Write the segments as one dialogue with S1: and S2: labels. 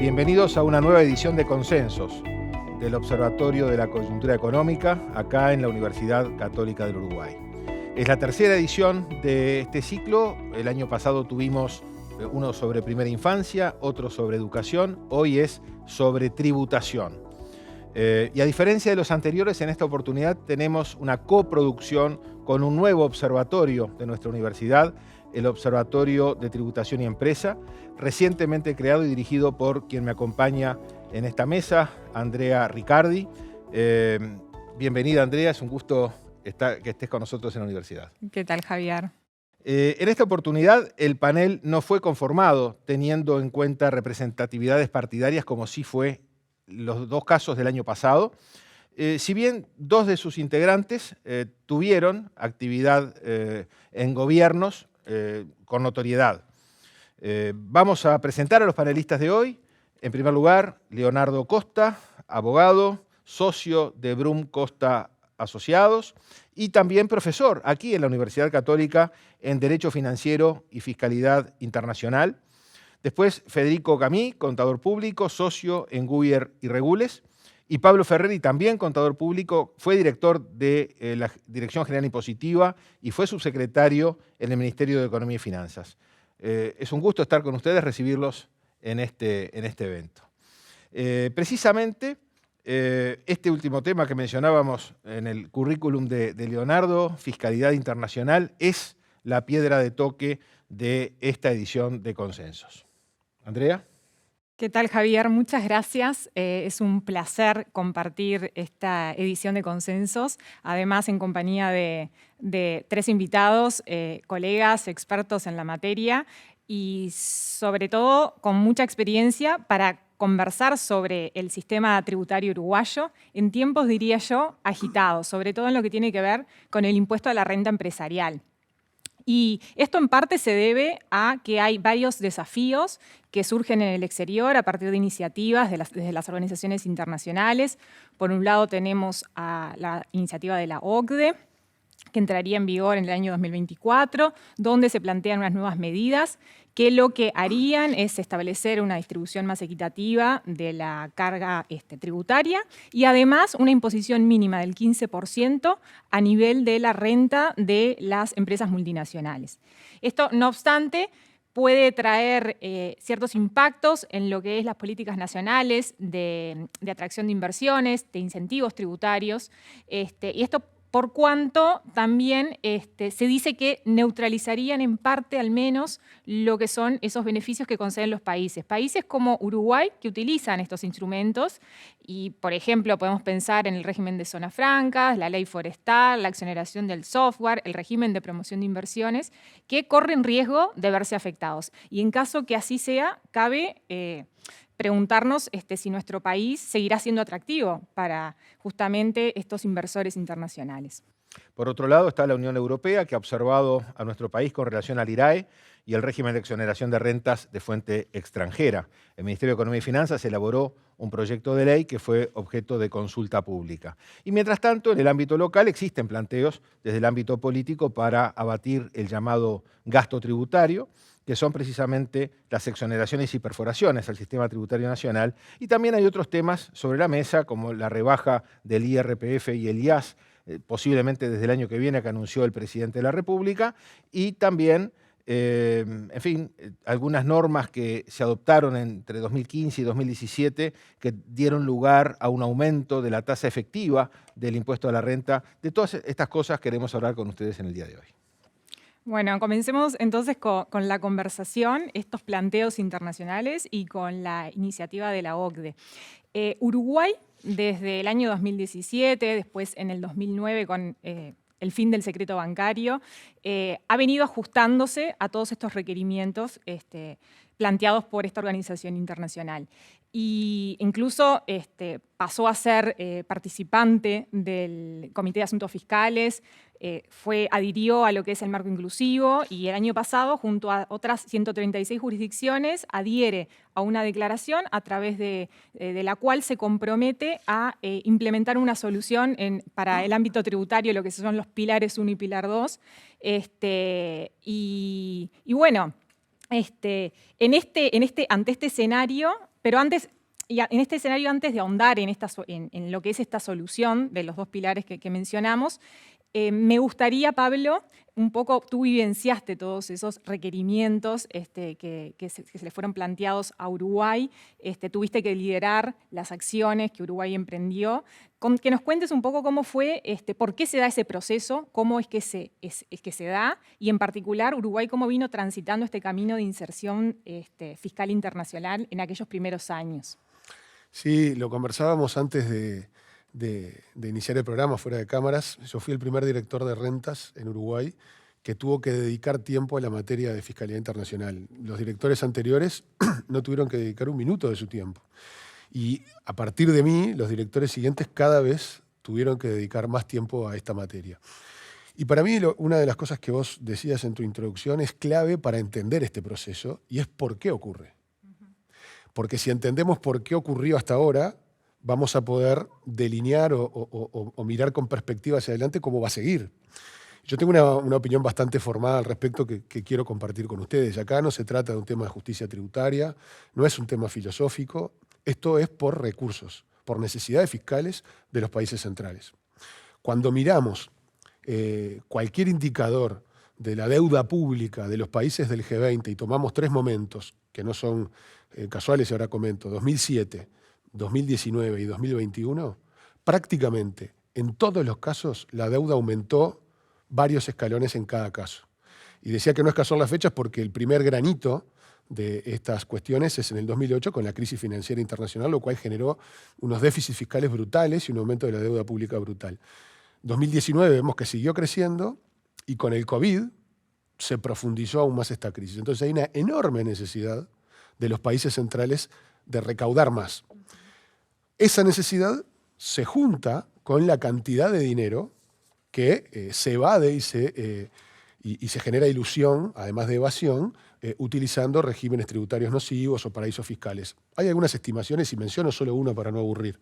S1: Bienvenidos a una nueva edición de Consensos del Observatorio de la Coyuntura Económica, acá en la Universidad Católica del Uruguay. Es la tercera edición de este ciclo. El año pasado tuvimos uno sobre primera infancia, otro sobre educación, hoy es sobre tributación. Y a diferencia de los anteriores, en esta oportunidad tenemos una coproducción con un nuevo observatorio de nuestra universidad, el Observatorio de Tributación y Empresa, recientemente creado y dirigido por quien me acompaña en esta mesa, Andrea Riccardi. Bienvenida, Andrea, es un gusto que estés con nosotros en la universidad.
S2: ¿Qué tal, Javier?
S1: En esta oportunidad el panel no fue conformado teniendo en cuenta representatividades partidarias como sí fue los dos casos del año pasado. Si bien dos de sus integrantes tuvieron actividad en gobiernos con notoriedad. Vamos a presentar a los panelistas de hoy. En primer lugar, Leonardo Costa, abogado, socio de Brum Costa Asociados y también profesor aquí en la Universidad Católica en Derecho Financiero y Fiscalidad Internacional. Después, Federico Camí, contador público, socio en Guyer y Regules. Y Pablo Ferreri, también contador público, fue director de la Dirección General Impositiva y fue subsecretario en el Ministerio de Economía y Finanzas. Es un gusto estar con ustedes, recibirlos en este evento. Precisamente, este último tema que mencionábamos en el currículum de Leonardo, Fiscalidad Internacional, es la piedra de toque de esta edición de Consensos. Andrea.
S2: ¿Qué tal, Javier? Muchas gracias. Es un placer compartir esta edición de Consensos, además en compañía de tres invitados, colegas, expertos en la materia y sobre todo con mucha experiencia para conversar sobre el sistema tributario uruguayo en tiempos, diría yo, agitados, sobre todo en lo que tiene que ver con el impuesto a la renta empresarial. Y esto en parte se debe a que hay varios desafíos que surgen en el exterior a partir de iniciativas desde las organizaciones internacionales. Por un lado tenemos a la iniciativa de la OCDE, que entraría en vigor en el año 2024, donde se plantean unas nuevas medidas que lo que harían es establecer una distribución más equitativa de la carga tributaria y además una imposición mínima del 15% a nivel de la renta de las empresas multinacionales. Esto, no obstante, puede traer ciertos impactos en lo que es las políticas nacionales de atracción de inversiones, de incentivos tributarios, y esto por cuanto también se dice que neutralizarían en parte al menos lo que son esos beneficios que conceden los países. Países como Uruguay que utilizan estos instrumentos y, por ejemplo, podemos pensar en el régimen de zonas francas, la ley forestal, la exoneración del software, el régimen de promoción de inversiones, que corren riesgo de verse afectados. Y en caso que así sea, cabe preguntarnos si nuestro país seguirá siendo atractivo para justamente estos inversores internacionales.
S1: Por otro lado está la Unión Europea, que ha observado a nuestro país con relación al IRAE y el régimen de exoneración de rentas de fuente extranjera. El Ministerio de Economía y Finanzas elaboró un proyecto de ley que fue objeto de consulta pública. Y mientras tanto, en el ámbito local existen planteos desde el ámbito político para abatir el llamado gasto tributario, que son precisamente las exoneraciones y perforaciones al sistema tributario nacional. Y también hay otros temas sobre la mesa, como la rebaja del IRPF y el IAS, posiblemente desde el año que viene, que anunció el presidente de la República, y también, en fin, algunas normas que se adoptaron entre 2015 y 2017 que dieron lugar a un aumento de la tasa efectiva del impuesto a la renta. De todas estas cosas queremos hablar con ustedes en el día de hoy.
S2: Bueno, comencemos entonces con la conversación, estos planteos internacionales y con la iniciativa de la OCDE. Uruguay, desde el año 2017, después en el 2009 con el fin del secreto bancario, ha venido ajustándose a todos estos requerimientos planteados por esta organización internacional. Y incluso pasó a ser participante del Comité de Asuntos Fiscales, adhirió a lo que es el marco inclusivo y el año pasado, junto a otras 136 jurisdicciones, adhiere a una declaración a través de la cual se compromete a implementar una solución para el ámbito tributario, lo que son los pilares 1 y pilar 2. Y bueno, ante este escenario Pero antes, en este escenario, antes de ahondar en lo que es esta solución de los dos pilares que mencionamos, me gustaría, Pablo, un poco, tú vivenciaste todos esos requerimientos que se le fueron planteados a Uruguay, tuviste que liderar las acciones que Uruguay emprendió, que nos cuentes un poco cómo fue, por qué se da ese proceso, cómo es que se da, y en particular Uruguay cómo vino transitando este camino de inserción fiscal internacional en aquellos primeros años.
S3: Sí, lo conversábamos antes de iniciar el programa fuera de cámaras. Yo fui el primer director de rentas en Uruguay que tuvo que dedicar tiempo a la materia de fiscalidad internacional. Los directores anteriores no tuvieron que dedicar un minuto de su tiempo. Y a partir de mí, los directores siguientes cada vez tuvieron que dedicar más tiempo a esta materia. Y para mí, una de las cosas que vos decías en tu introducción es clave para entender este proceso, y es por qué ocurre. Porque si entendemos por qué ocurrió hasta ahora, vamos a poder delinear o mirar con perspectiva hacia adelante cómo va a seguir. Yo tengo una opinión bastante formada al respecto que quiero compartir con ustedes. Acá no se trata de un tema de justicia tributaria, no es un tema filosófico, esto es por recursos, por necesidades fiscales de los países centrales. Cuando miramos cualquier indicador de la deuda pública de los países del G20 y tomamos tres momentos que no son casuales, y ahora comento, 2007, 2019 y 2021, prácticamente en todos los casos la deuda aumentó varios escalones en cada caso. Y decía que no es casual las fechas porque el primer granito de estas cuestiones es en el 2008 con la crisis financiera internacional, lo cual generó unos déficits fiscales brutales y un aumento de la deuda pública brutal. 2019 vemos que siguió creciendo y con el COVID se profundizó aún más esta crisis. Entonces hay una enorme necesidad de los países centrales de recaudar más. Esa necesidad se junta con la cantidad de dinero que se evade y se genera ilusión, además de evasión, utilizando regímenes tributarios nocivos o paraísos fiscales. Hay algunas estimaciones, y menciono solo una para no aburrir.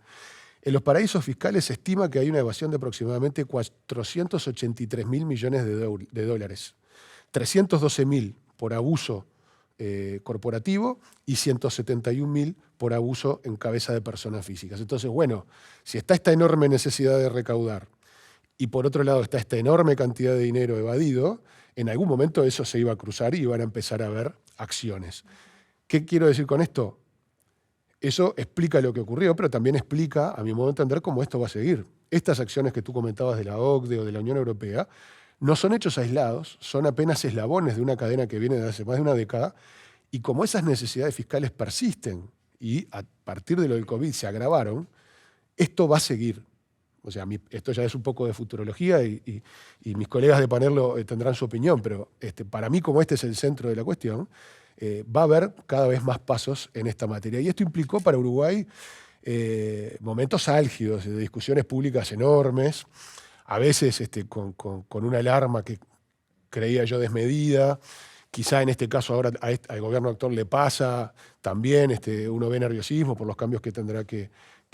S3: En los paraísos fiscales se estima que hay una evasión de aproximadamente 483.000 millones de dólares. 312.000 por abuso corporativo y 171.000 por abuso en cabeza de personas físicas. Entonces, bueno, si está esta enorme necesidad de recaudar y por otro lado está esta enorme cantidad de dinero evadido, en algún momento eso se iba a cruzar y iban a empezar a haber acciones. ¿Qué quiero decir con esto? Eso explica lo que ocurrió, pero también explica, a mi modo de entender, cómo esto va a seguir. Estas acciones que tú comentabas de la OCDE o de la Unión Europea no son hechos aislados, son apenas eslabones de una cadena que viene de hace más de una década, y como esas necesidades fiscales persisten y a partir de lo del COVID se agravaron, esto va a seguir. O sea, esto ya es un poco de futurología y mis colegas de panel tendrán su opinión, pero para mí, como este es el centro de la cuestión, va a haber cada vez más pasos en esta materia. Y esto implicó para Uruguay momentos álgidos, de discusiones públicas enormes, a veces con una alarma que creía yo desmedida. Quizá en este caso ahora al gobierno actual le pasa también, uno ve nerviosismo por los cambios que tendrá que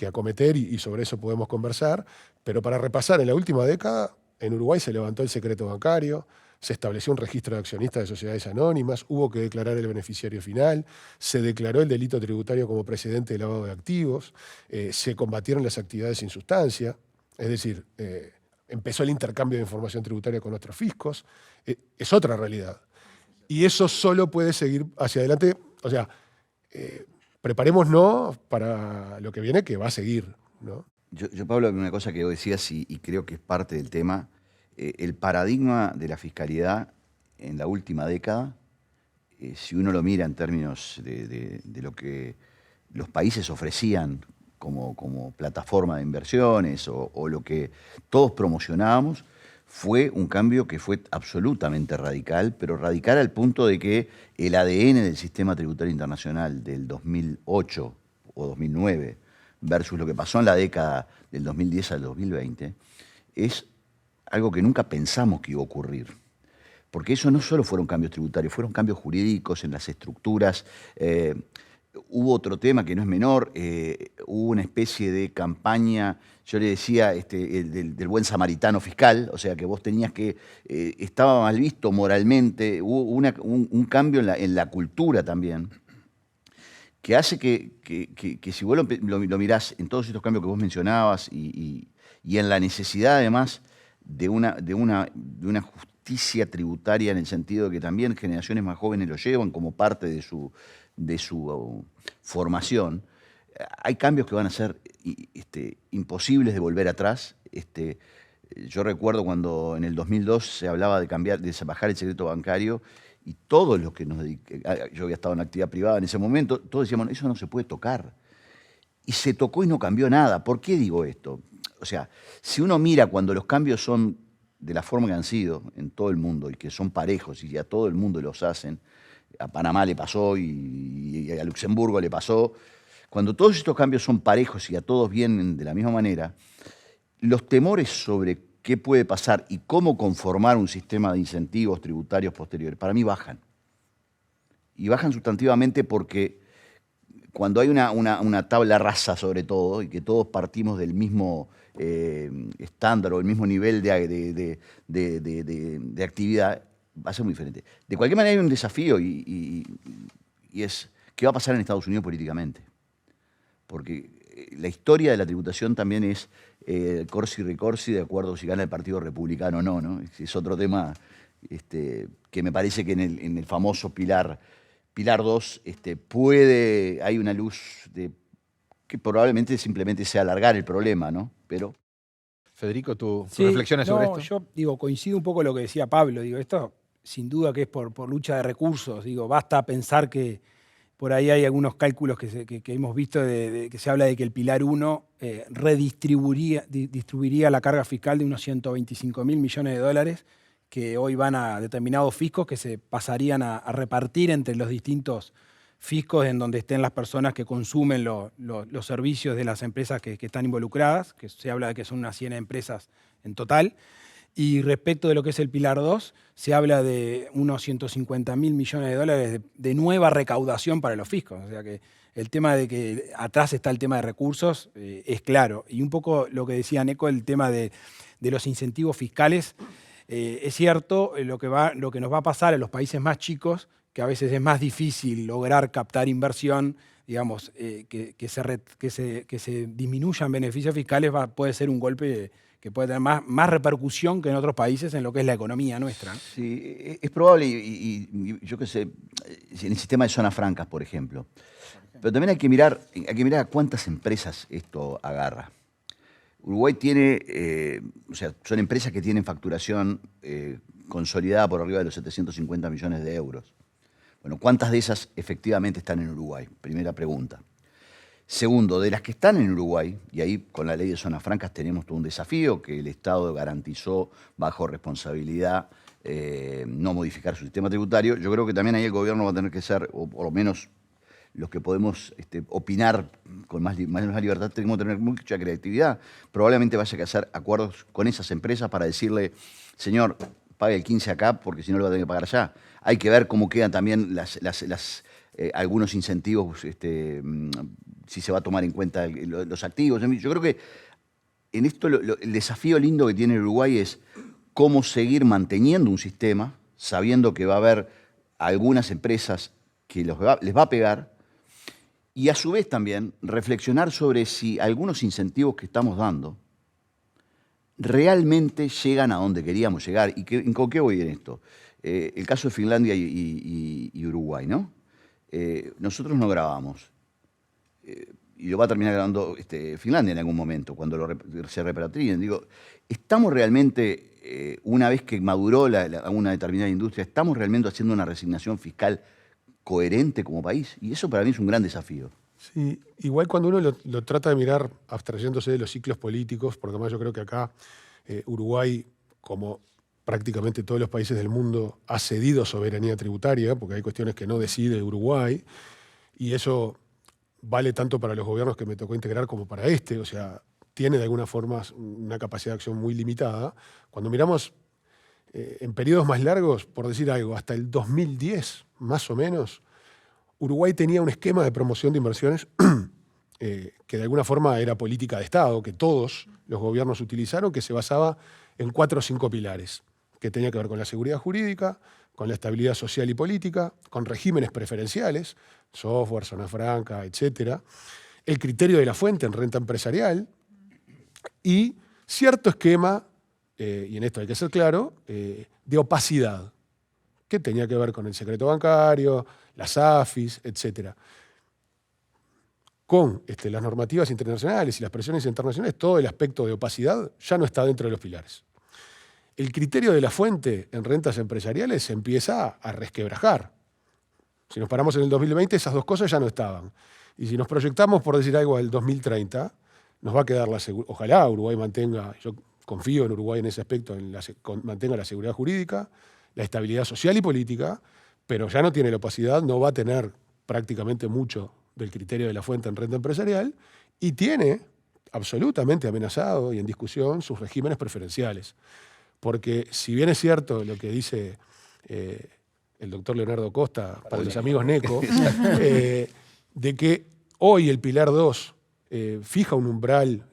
S3: acometer y sobre eso podemos conversar. Pero para repasar, en la última década en Uruguay se levantó el secreto bancario, se estableció un registro de accionistas de sociedades anónimas, hubo que declarar el beneficiario final, se declaró el delito tributario como precedente de lavado de activos, se combatieron las actividades sin sustancia, es decir, empezó el intercambio de información tributaria con nuestros fiscos, es otra realidad. Y eso solo puede seguir hacia adelante, o sea, preparémonos para lo que viene, que va a seguir, ¿no?
S4: Yo, Pablo, una cosa que vos decías y creo que es parte del tema, el paradigma de la fiscalidad en la última década, si uno lo mira en términos de lo que los países ofrecían como plataforma de inversiones o lo que todos promocionábamos, fue un cambio que fue absolutamente radical, pero radical al punto de que el ADN del sistema tributario internacional del 2008 o 2009 versus lo que pasó en la década del 2010 al 2020 es algo que nunca pensamos que iba a ocurrir. Porque eso no solo fueron cambios tributarios, fueron cambios jurídicos en las estructuras. Hubo otro tema que no es menor, hubo una especie de campaña, yo le decía, del buen samaritano fiscal, o sea que vos tenías que, estaba mal visto moralmente, hubo un cambio en la cultura también. que hace que si vos lo mirás en todos estos cambios que vos mencionabas y en la necesidad además de una justicia tributaria en el sentido de que también generaciones más jóvenes lo llevan como parte de su formación, hay cambios que van a ser imposibles de volver atrás. Yo recuerdo cuando en el 2002 se hablaba de bajar el secreto bancario, y todos los que yo había estado en actividad privada en ese momento, todos decíamos, eso no se puede tocar. Y se tocó y no cambió nada. ¿Por qué digo esto? O sea, si uno mira cuando los cambios son de la forma que han sido en todo el mundo y que son parejos y a todo el mundo los hacen, a Panamá le pasó y a Luxemburgo le pasó, cuando todos estos cambios son parejos y a todos vienen de la misma manera, los temores sobre qué puede pasar y cómo conformar un sistema de incentivos tributarios posteriores, para mí bajan. Y bajan sustantivamente porque cuando hay una tabla rasa sobre todo y que todos partimos del mismo estándar o el mismo nivel de actividad, va a ser muy diferente. De cualquier manera hay un desafío y es qué va a pasar en Estados Unidos políticamente. Porque la historia de la tributación también es corsi-recorsi, de acuerdo si gana el Partido Republicano o no, ¿no? Es otro tema que me parece que en el famoso Pilar 2 hay una luz que probablemente simplemente sea alargar el problema, ¿no? Pero
S1: Federico, tus
S5: Sí,
S1: reflexiones sobre
S5: no,
S1: esto.
S5: yo coincido un poco con lo que decía Pablo. Esto sin duda que es por lucha de recursos. Basta pensar que por ahí hay algunos cálculos que hemos visto que se habla de que el Pilar 1 distribuiría la carga fiscal de unos 125.000 millones de dólares que hoy van a determinados fiscos que se pasarían a repartir entre los distintos fiscos en donde estén las personas que consumen los servicios de las empresas que están involucradas, que se habla de que son unas 100 empresas en total. Y respecto de lo que es el Pilar 2, se habla de unos 150.000 millones de dólares de nueva recaudación para los fiscos. O sea que el tema de que atrás está el tema de recursos es claro. Y un poco lo que decía Neco, el tema de los incentivos fiscales, es cierto lo que nos va a pasar en los países más chicos, que a veces es más difícil lograr captar inversión, digamos, que se disminuyan beneficios fiscales puede ser un golpe que puede tener más repercusión que en otros países en lo que es la economía nuestra, ¿no?
S4: sí, es probable, y yo qué sé, en el sistema de zonas francas, por ejemplo. Pero también hay que mirar a cuántas empresas esto agarra. Uruguay tiene, o sea, son empresas que tienen facturación consolidada por arriba de los 750 millones de euros. Bueno, ¿cuántas de esas efectivamente están en Uruguay? Primera pregunta. Segundo, de las que están en Uruguay, y ahí con la ley de zonas francas tenemos todo un desafío que el Estado garantizó bajo responsabilidad no modificar su sistema tributario, yo creo que también ahí el gobierno va a tener que ser, o por lo menos los que podemos opinar con más libertad, tenemos que tener mucha creatividad. Probablemente vaya a hacer acuerdos con esas empresas para decirle, señor, pague el 15 acá porque si no lo va a tener que pagar allá. Hay que ver cómo quedan también algunos incentivos, si se va a tomar en cuenta los activos. Yo creo que en esto el desafío lindo que tiene Uruguay es cómo seguir manteniendo un sistema, sabiendo que va a haber algunas empresas que les va a pegar, y a su vez también reflexionar sobre si algunos incentivos que estamos dando realmente llegan a donde queríamos llegar. ¿Y con qué voy en esto? El caso de Finlandia y Uruguay, ¿no? Nosotros no grabamos. Y lo va a terminar grabando Finlandia en algún momento, cuando se repatrien. Digo, ¿estamos realmente, una vez que maduró una determinada industria, estamos realmente haciendo una resignación fiscal coherente como país? Y eso para mí es un gran desafío.
S3: Sí, igual cuando uno lo trata de mirar abstrayéndose de los ciclos políticos, porque además yo creo que acá Uruguay, como prácticamente todos los países del mundo, ha cedido soberanía tributaria, porque hay cuestiones que no decide Uruguay, y eso vale tanto para los gobiernos que me tocó integrar como para este, o sea, tiene de alguna forma una capacidad de acción muy limitada. Cuando miramos en periodos más largos, por decir algo, hasta el 2010, más o menos, Uruguay tenía un esquema de promoción de inversiones que de alguna forma era política de Estado, que todos los gobiernos utilizaron, que se basaba en 4 o 5 pilares, que tenía que ver con la seguridad jurídica, con la estabilidad social y política, con regímenes preferenciales, software, zona franca, etc. El criterio de la fuente en renta empresarial y cierto esquema, y en esto hay que ser claro, de opacidad, que tenía que ver con el secreto bancario, las AFIS, etc. Con las normativas internacionales y las presiones internacionales, todo el aspecto de opacidad ya no está dentro de los pilares. El criterio de la fuente en rentas empresariales se empieza a resquebrajar. Si nos paramos en el 2020, esas dos cosas ya no estaban. Y si nos proyectamos, por decir algo, al 2030, nos va a quedar ojalá Uruguay mantenga, yo confío en Uruguay en ese aspecto, mantenga la seguridad jurídica, la estabilidad social y política, pero ya no tiene la opacidad, no va a tener prácticamente mucho del criterio de la fuente en renta empresarial y tiene absolutamente amenazado y en discusión sus regímenes preferenciales. Porque si bien es cierto lo que dice el doctor Leonardo Costa para los amigos NECO, de que hoy el Pilar 2 fija un umbral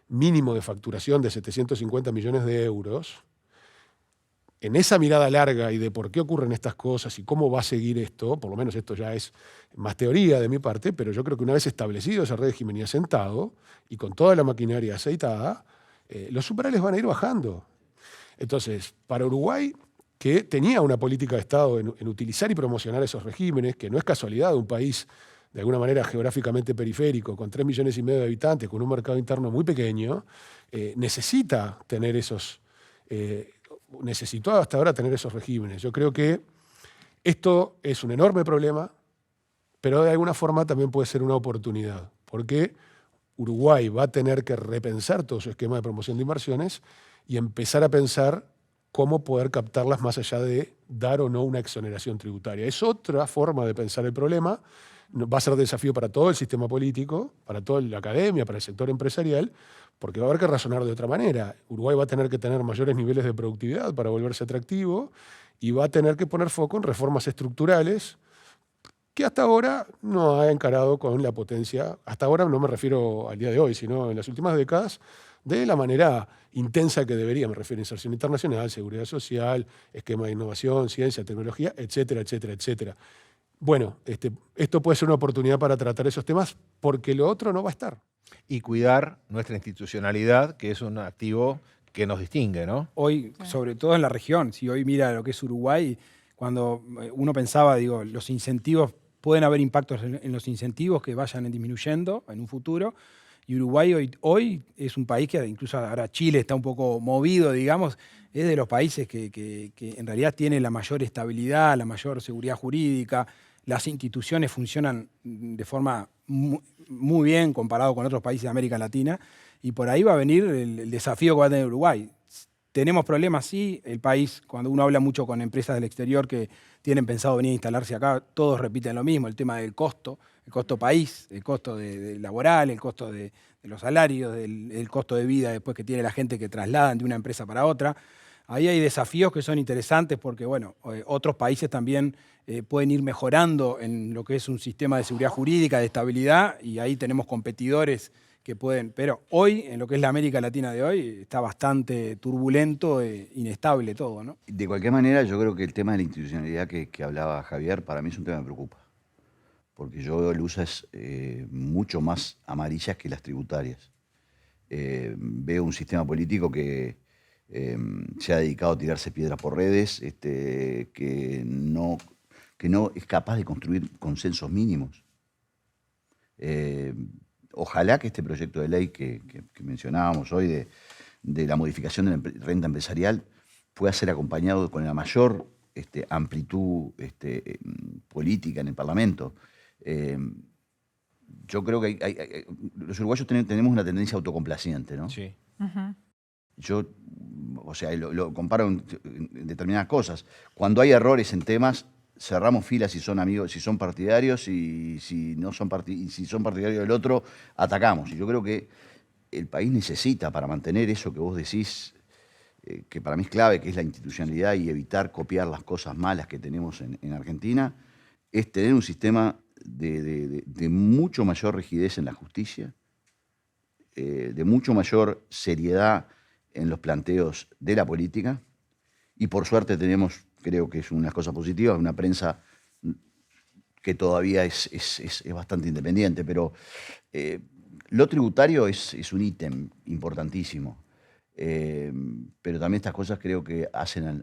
S3: mínimo de facturación de 750 millones de euros, en esa mirada larga y de por qué ocurren estas cosas y cómo va a seguir esto, por lo menos esto ya es más teoría de mi parte, pero yo creo que una vez establecido ese régimen y asentado, y con toda la maquinaria aceitada, los umbrales van a ir bajando. Entonces, para Uruguay, que tenía una política de Estado en utilizar y promocionar esos regímenes, que no es casualidad, un país de alguna manera geográficamente periférico, con 3,5 millones de habitantes, con un mercado interno muy pequeño, necesita tener necesitó hasta ahora tener esos regímenes. Yo creo que esto es un enorme problema, pero de alguna forma también puede ser una oportunidad, porque Uruguay va a tener que repensar todo su esquema de promoción de inversiones y empezar a pensar cómo poder captarlas más allá de dar o no una exoneración tributaria. Es otra forma de pensar el problema. Va a ser desafío para todo el sistema político, para toda la academia, para el sector empresarial, porque va a haber que razonar de otra manera. Uruguay va a tener que tener mayores niveles de productividad para volverse atractivo y va a tener que poner foco en reformas estructurales que hasta ahora no ha encarado con la potencia, hasta ahora no me refiero al día de hoy, sino en las últimas décadas, de la manera intensa que debería. Me refiero a inserción internacional, seguridad social, esquema de innovación, ciencia, tecnología, etcétera, etcétera, etcétera. Bueno, esto puede ser una oportunidad para tratar esos temas porque lo otro no va a estar.
S1: Y cuidar nuestra institucionalidad, que es un activo que nos distingue, ¿no?
S5: Hoy, sobre todo en la región, si hoy mira lo que es Uruguay, cuando uno pensaba, digo, los incentivos, pueden haber impactos en los incentivos que vayan disminuyendo en un futuro, y Uruguay hoy es un país que incluso ahora Chile está un poco movido, digamos, es de los países que en realidad tiene la mayor estabilidad, la mayor seguridad jurídica, las instituciones funcionan de forma muy bien comparado con otros países de América Latina, y por ahí va a venir el desafío que va a tener Uruguay. Tenemos problemas, sí, el país, cuando uno habla mucho con empresas del exterior que tienen pensado venir a instalarse acá, todos repiten lo mismo, el tema del costo, el costo país, el costo de laboral, el costo de los salarios, el costo de vida después que tiene la gente que trasladan de una empresa para otra. Ahí hay desafíos que son interesantes porque, bueno, otros países también pueden ir mejorando en lo que es un sistema de seguridad jurídica, de estabilidad, y ahí tenemos competidores que pueden, pero hoy, en lo que es la América Latina de hoy, está bastante turbulento e inestable todo, ¿no?
S4: De cualquier manera, yo creo que el tema de la institucionalidad que hablaba Javier, para mí es un tema que me preocupa. Porque yo veo luces mucho más amarillas que las tributarias. Veo un sistema político que se ha dedicado a tirarse piedras por redes, que no es capaz de construir consensos mínimos. Ojalá que este proyecto de ley que mencionábamos hoy de la modificación de la renta empresarial pueda ser acompañado con la mayor amplitud política en el Parlamento. Yo creo que los uruguayos tenemos una tendencia autocomplaciente, ¿no?
S1: Sí.
S4: Yo, o sea, lo comparo en determinadas cosas. Cuando hay errores en temas, cerramos filas si son amigos, si son partidarios, y si no son si son partidarios del otro, atacamos. Y yo creo que el país necesita, para mantener eso que vos decís, que para mí es clave, que es la institucionalidad y evitar copiar las cosas malas que tenemos en Argentina, es tener un sistema de mucho mayor rigidez en la justicia, de mucho mayor seriedad en los planteos de la política, y por suerte tenemos, creo que es una cosa positiva, una prensa que todavía es bastante independiente, pero lo tributario es un ítem importantísimo. Pero también estas cosas creo que hacen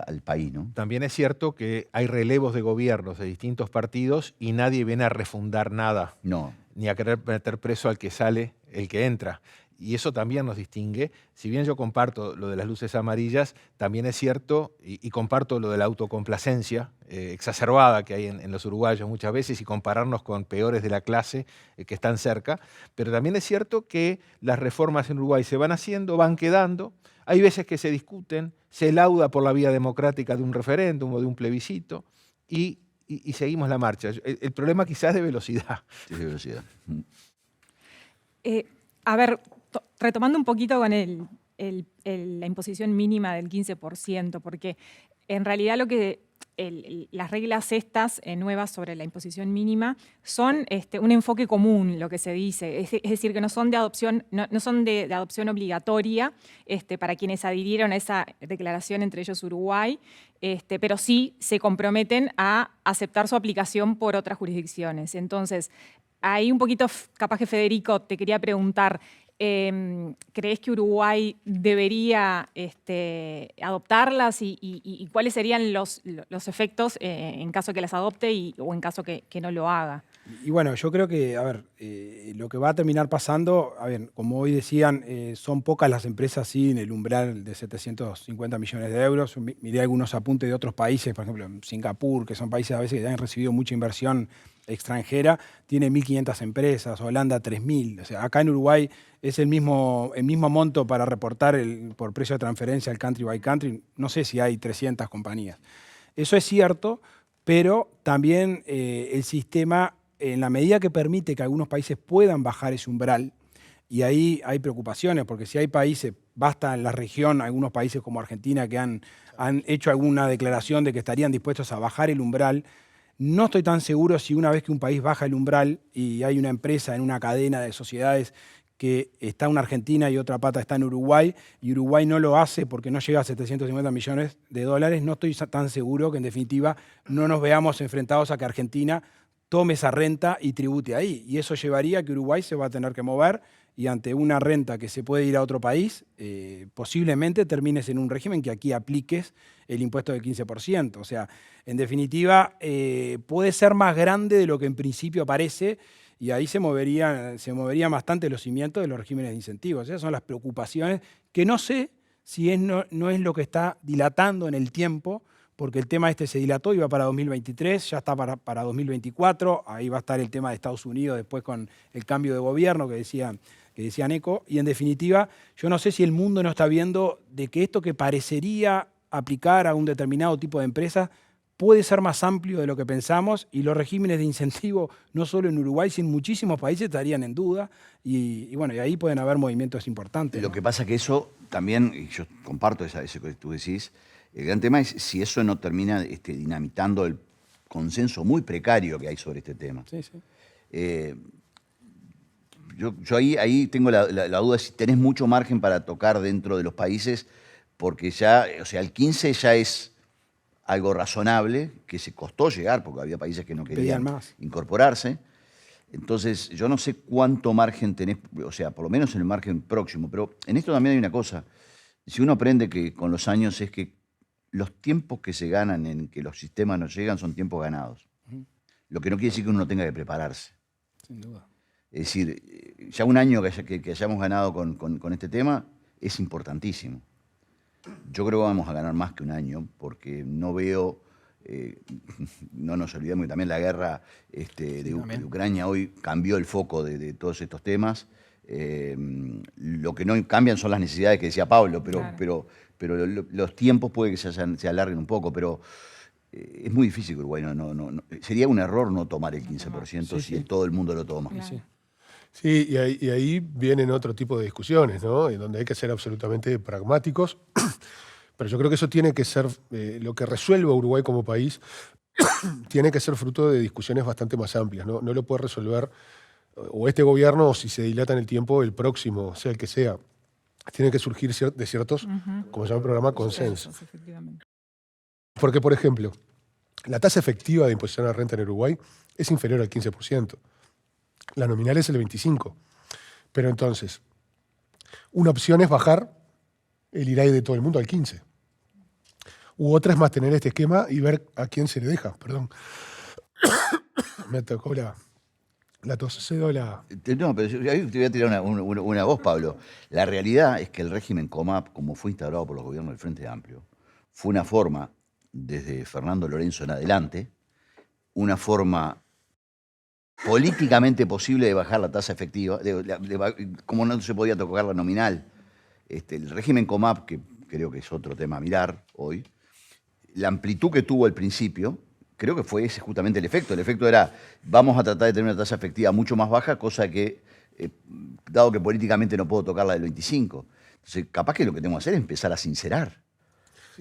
S4: al país, ¿no?
S1: También es cierto que hay relevos de gobiernos de distintos partidos y nadie viene a refundar nada,
S4: No.
S1: ni a querer meter preso al que sale, el que entra. Y eso también nos distingue. Si bien yo comparto lo de las luces amarillas, también es cierto, y comparto lo de la autocomplacencia exacerbada que hay en los uruguayos muchas veces y compararnos con peores de la clase que están cerca, pero también es cierto que las reformas en Uruguay se van haciendo, van quedando, hay veces que se discuten, se lauda por la vía democrática de un referéndum o de un plebiscito y seguimos la marcha. El problema quizás es de velocidad.
S4: Sí, de velocidad.
S2: A ver, retomando un poquito con la imposición mínima del 15%, porque en realidad las reglas estas nuevas sobre la imposición mínima son un enfoque común, lo que se dice. Es decir, que no son de adopción, no son de adopción obligatoria para quienes adhirieron a esa declaración, entre ellos Uruguay, pero sí se comprometen a aceptar su aplicación por otras jurisdicciones. Entonces, ahí un poquito, capaz que Federico, te quería preguntar, ¿crees que Uruguay debería adoptarlas y cuáles serían los efectos en caso que las adopte o en caso que no lo haga?
S5: Y bueno, yo creo que, a ver, lo que va a terminar pasando, a ver, como hoy decían, son pocas las empresas sí, en el umbral de 750 millones de euros. Yo miré algunos apuntes de otros países, por ejemplo, Singapur, que son países a veces que han recibido mucha inversión extranjera, tiene 1.500 empresas, Holanda 3.000. O sea, acá en Uruguay es el mismo monto para reportar por precio de transferencia al country by country. No sé si hay 300 compañías. Eso es cierto, pero también el sistema, en la medida que permite que algunos países puedan bajar ese umbral, y ahí hay preocupaciones, porque si hay países, basta en la región, algunos países como Argentina que han hecho alguna declaración de que estarían dispuestos a bajar el umbral. No estoy tan seguro si una vez que un país baja el umbral y hay una empresa en una cadena de sociedades que está en Argentina y otra pata está en Uruguay, y Uruguay no lo hace porque no llega a 750 millones de dólares, no estoy tan seguro que en definitiva no nos veamos enfrentados a que Argentina tome esa renta y tribute ahí. Y eso llevaría a que Uruguay se va a tener que mover y ante una renta que se puede ir a otro país, posiblemente termines en un régimen que aquí apliques el impuesto del 15%. O sea, en definitiva, puede ser más grande de lo que en principio parece y ahí se moverían bastante los cimientos de los regímenes de incentivos. Esas son las preocupaciones que no sé si no es lo que está dilatando en el tiempo, porque el tema se dilató, iba para 2023, ya está para 2024, ahí va a estar el tema de Estados Unidos después con el cambio de gobierno que decía Neco, y en definitiva, yo no sé si el mundo no está viendo de que esto que parecería aplicar a un determinado tipo de empresa puede ser más amplio de lo que pensamos y los regímenes de incentivo, no solo en Uruguay, sino en muchísimos países estarían en duda y bueno, y ahí pueden haber movimientos importantes.
S4: Lo que pasa es que eso también, y yo comparto eso que tú decís, el gran tema es si eso no termina dinamitando el consenso muy precario que hay sobre este tema.
S5: Sí, sí.
S4: Yo ahí tengo la duda de si tenés mucho margen para tocar dentro de los países, porque ya, o sea, el 15 ya es algo razonable, que se costó llegar, porque había países que no querían incorporarse. Entonces, yo no sé cuánto margen tenés, o sea, por lo menos en el margen próximo, pero en esto también hay una cosa. Si uno aprende que con los años es que los tiempos que se ganan en que los sistemas no llegan son tiempos ganados. Lo que no quiere decir que uno no tenga que prepararse.
S5: Sin duda.
S4: Es decir, ya un año que hayamos ganado con este tema es importantísimo. Yo creo que vamos a ganar más que un año porque no veo, no nos olvidemos que también la guerra de Ucrania hoy cambió el foco de todos estos temas. Lo que no cambian son las necesidades que decía Pablo, pero los tiempos puede que se alarguen un poco, pero es muy difícil que Uruguay sería un error no tomar el 15% si todo el mundo lo toma.
S2: Claro.
S3: Sí, y ahí vienen otro tipo de discusiones, ¿no? En donde hay que ser absolutamente pragmáticos. Pero yo creo que eso tiene que ser, lo que resuelva Uruguay como país, tiene que ser fruto de discusiones bastante más amplias, ¿no? No lo puede resolver o este gobierno, o si se dilata en el tiempo, el próximo, sea el que sea. Tiene que surgir de ciertos, como se llama el programa, consensos.
S2: Efectivamente.
S3: Porque, por ejemplo, la tasa efectiva de imposición a la renta en Uruguay es inferior al 15%. La nominal es el 25%. Pero entonces, una opción es bajar el IRAI de todo el mundo al 15%. U otra es mantener este esquema y ver a quién se le deja. Perdón. Me tocó la tos. Cedo la...
S4: No, pero yo ahí te voy a tirar una voz, Pablo. La realidad es que el régimen COMAP, como fue instaurado por los gobiernos del Frente Amplio, fue una forma, desde Fernando Lorenzo en adelante, una forma políticamente posible de bajar la tasa efectiva, como no se podía tocar la nominal. El régimen COMAP, que creo que es otro tema a mirar hoy, la amplitud que tuvo al principio, creo que fue ese justamente el efecto. El efecto era, vamos a tratar de tener una tasa efectiva mucho más baja, cosa que, dado que políticamente no puedo tocar la del 25. Entonces, capaz que lo que tengo que hacer es empezar a sincerar.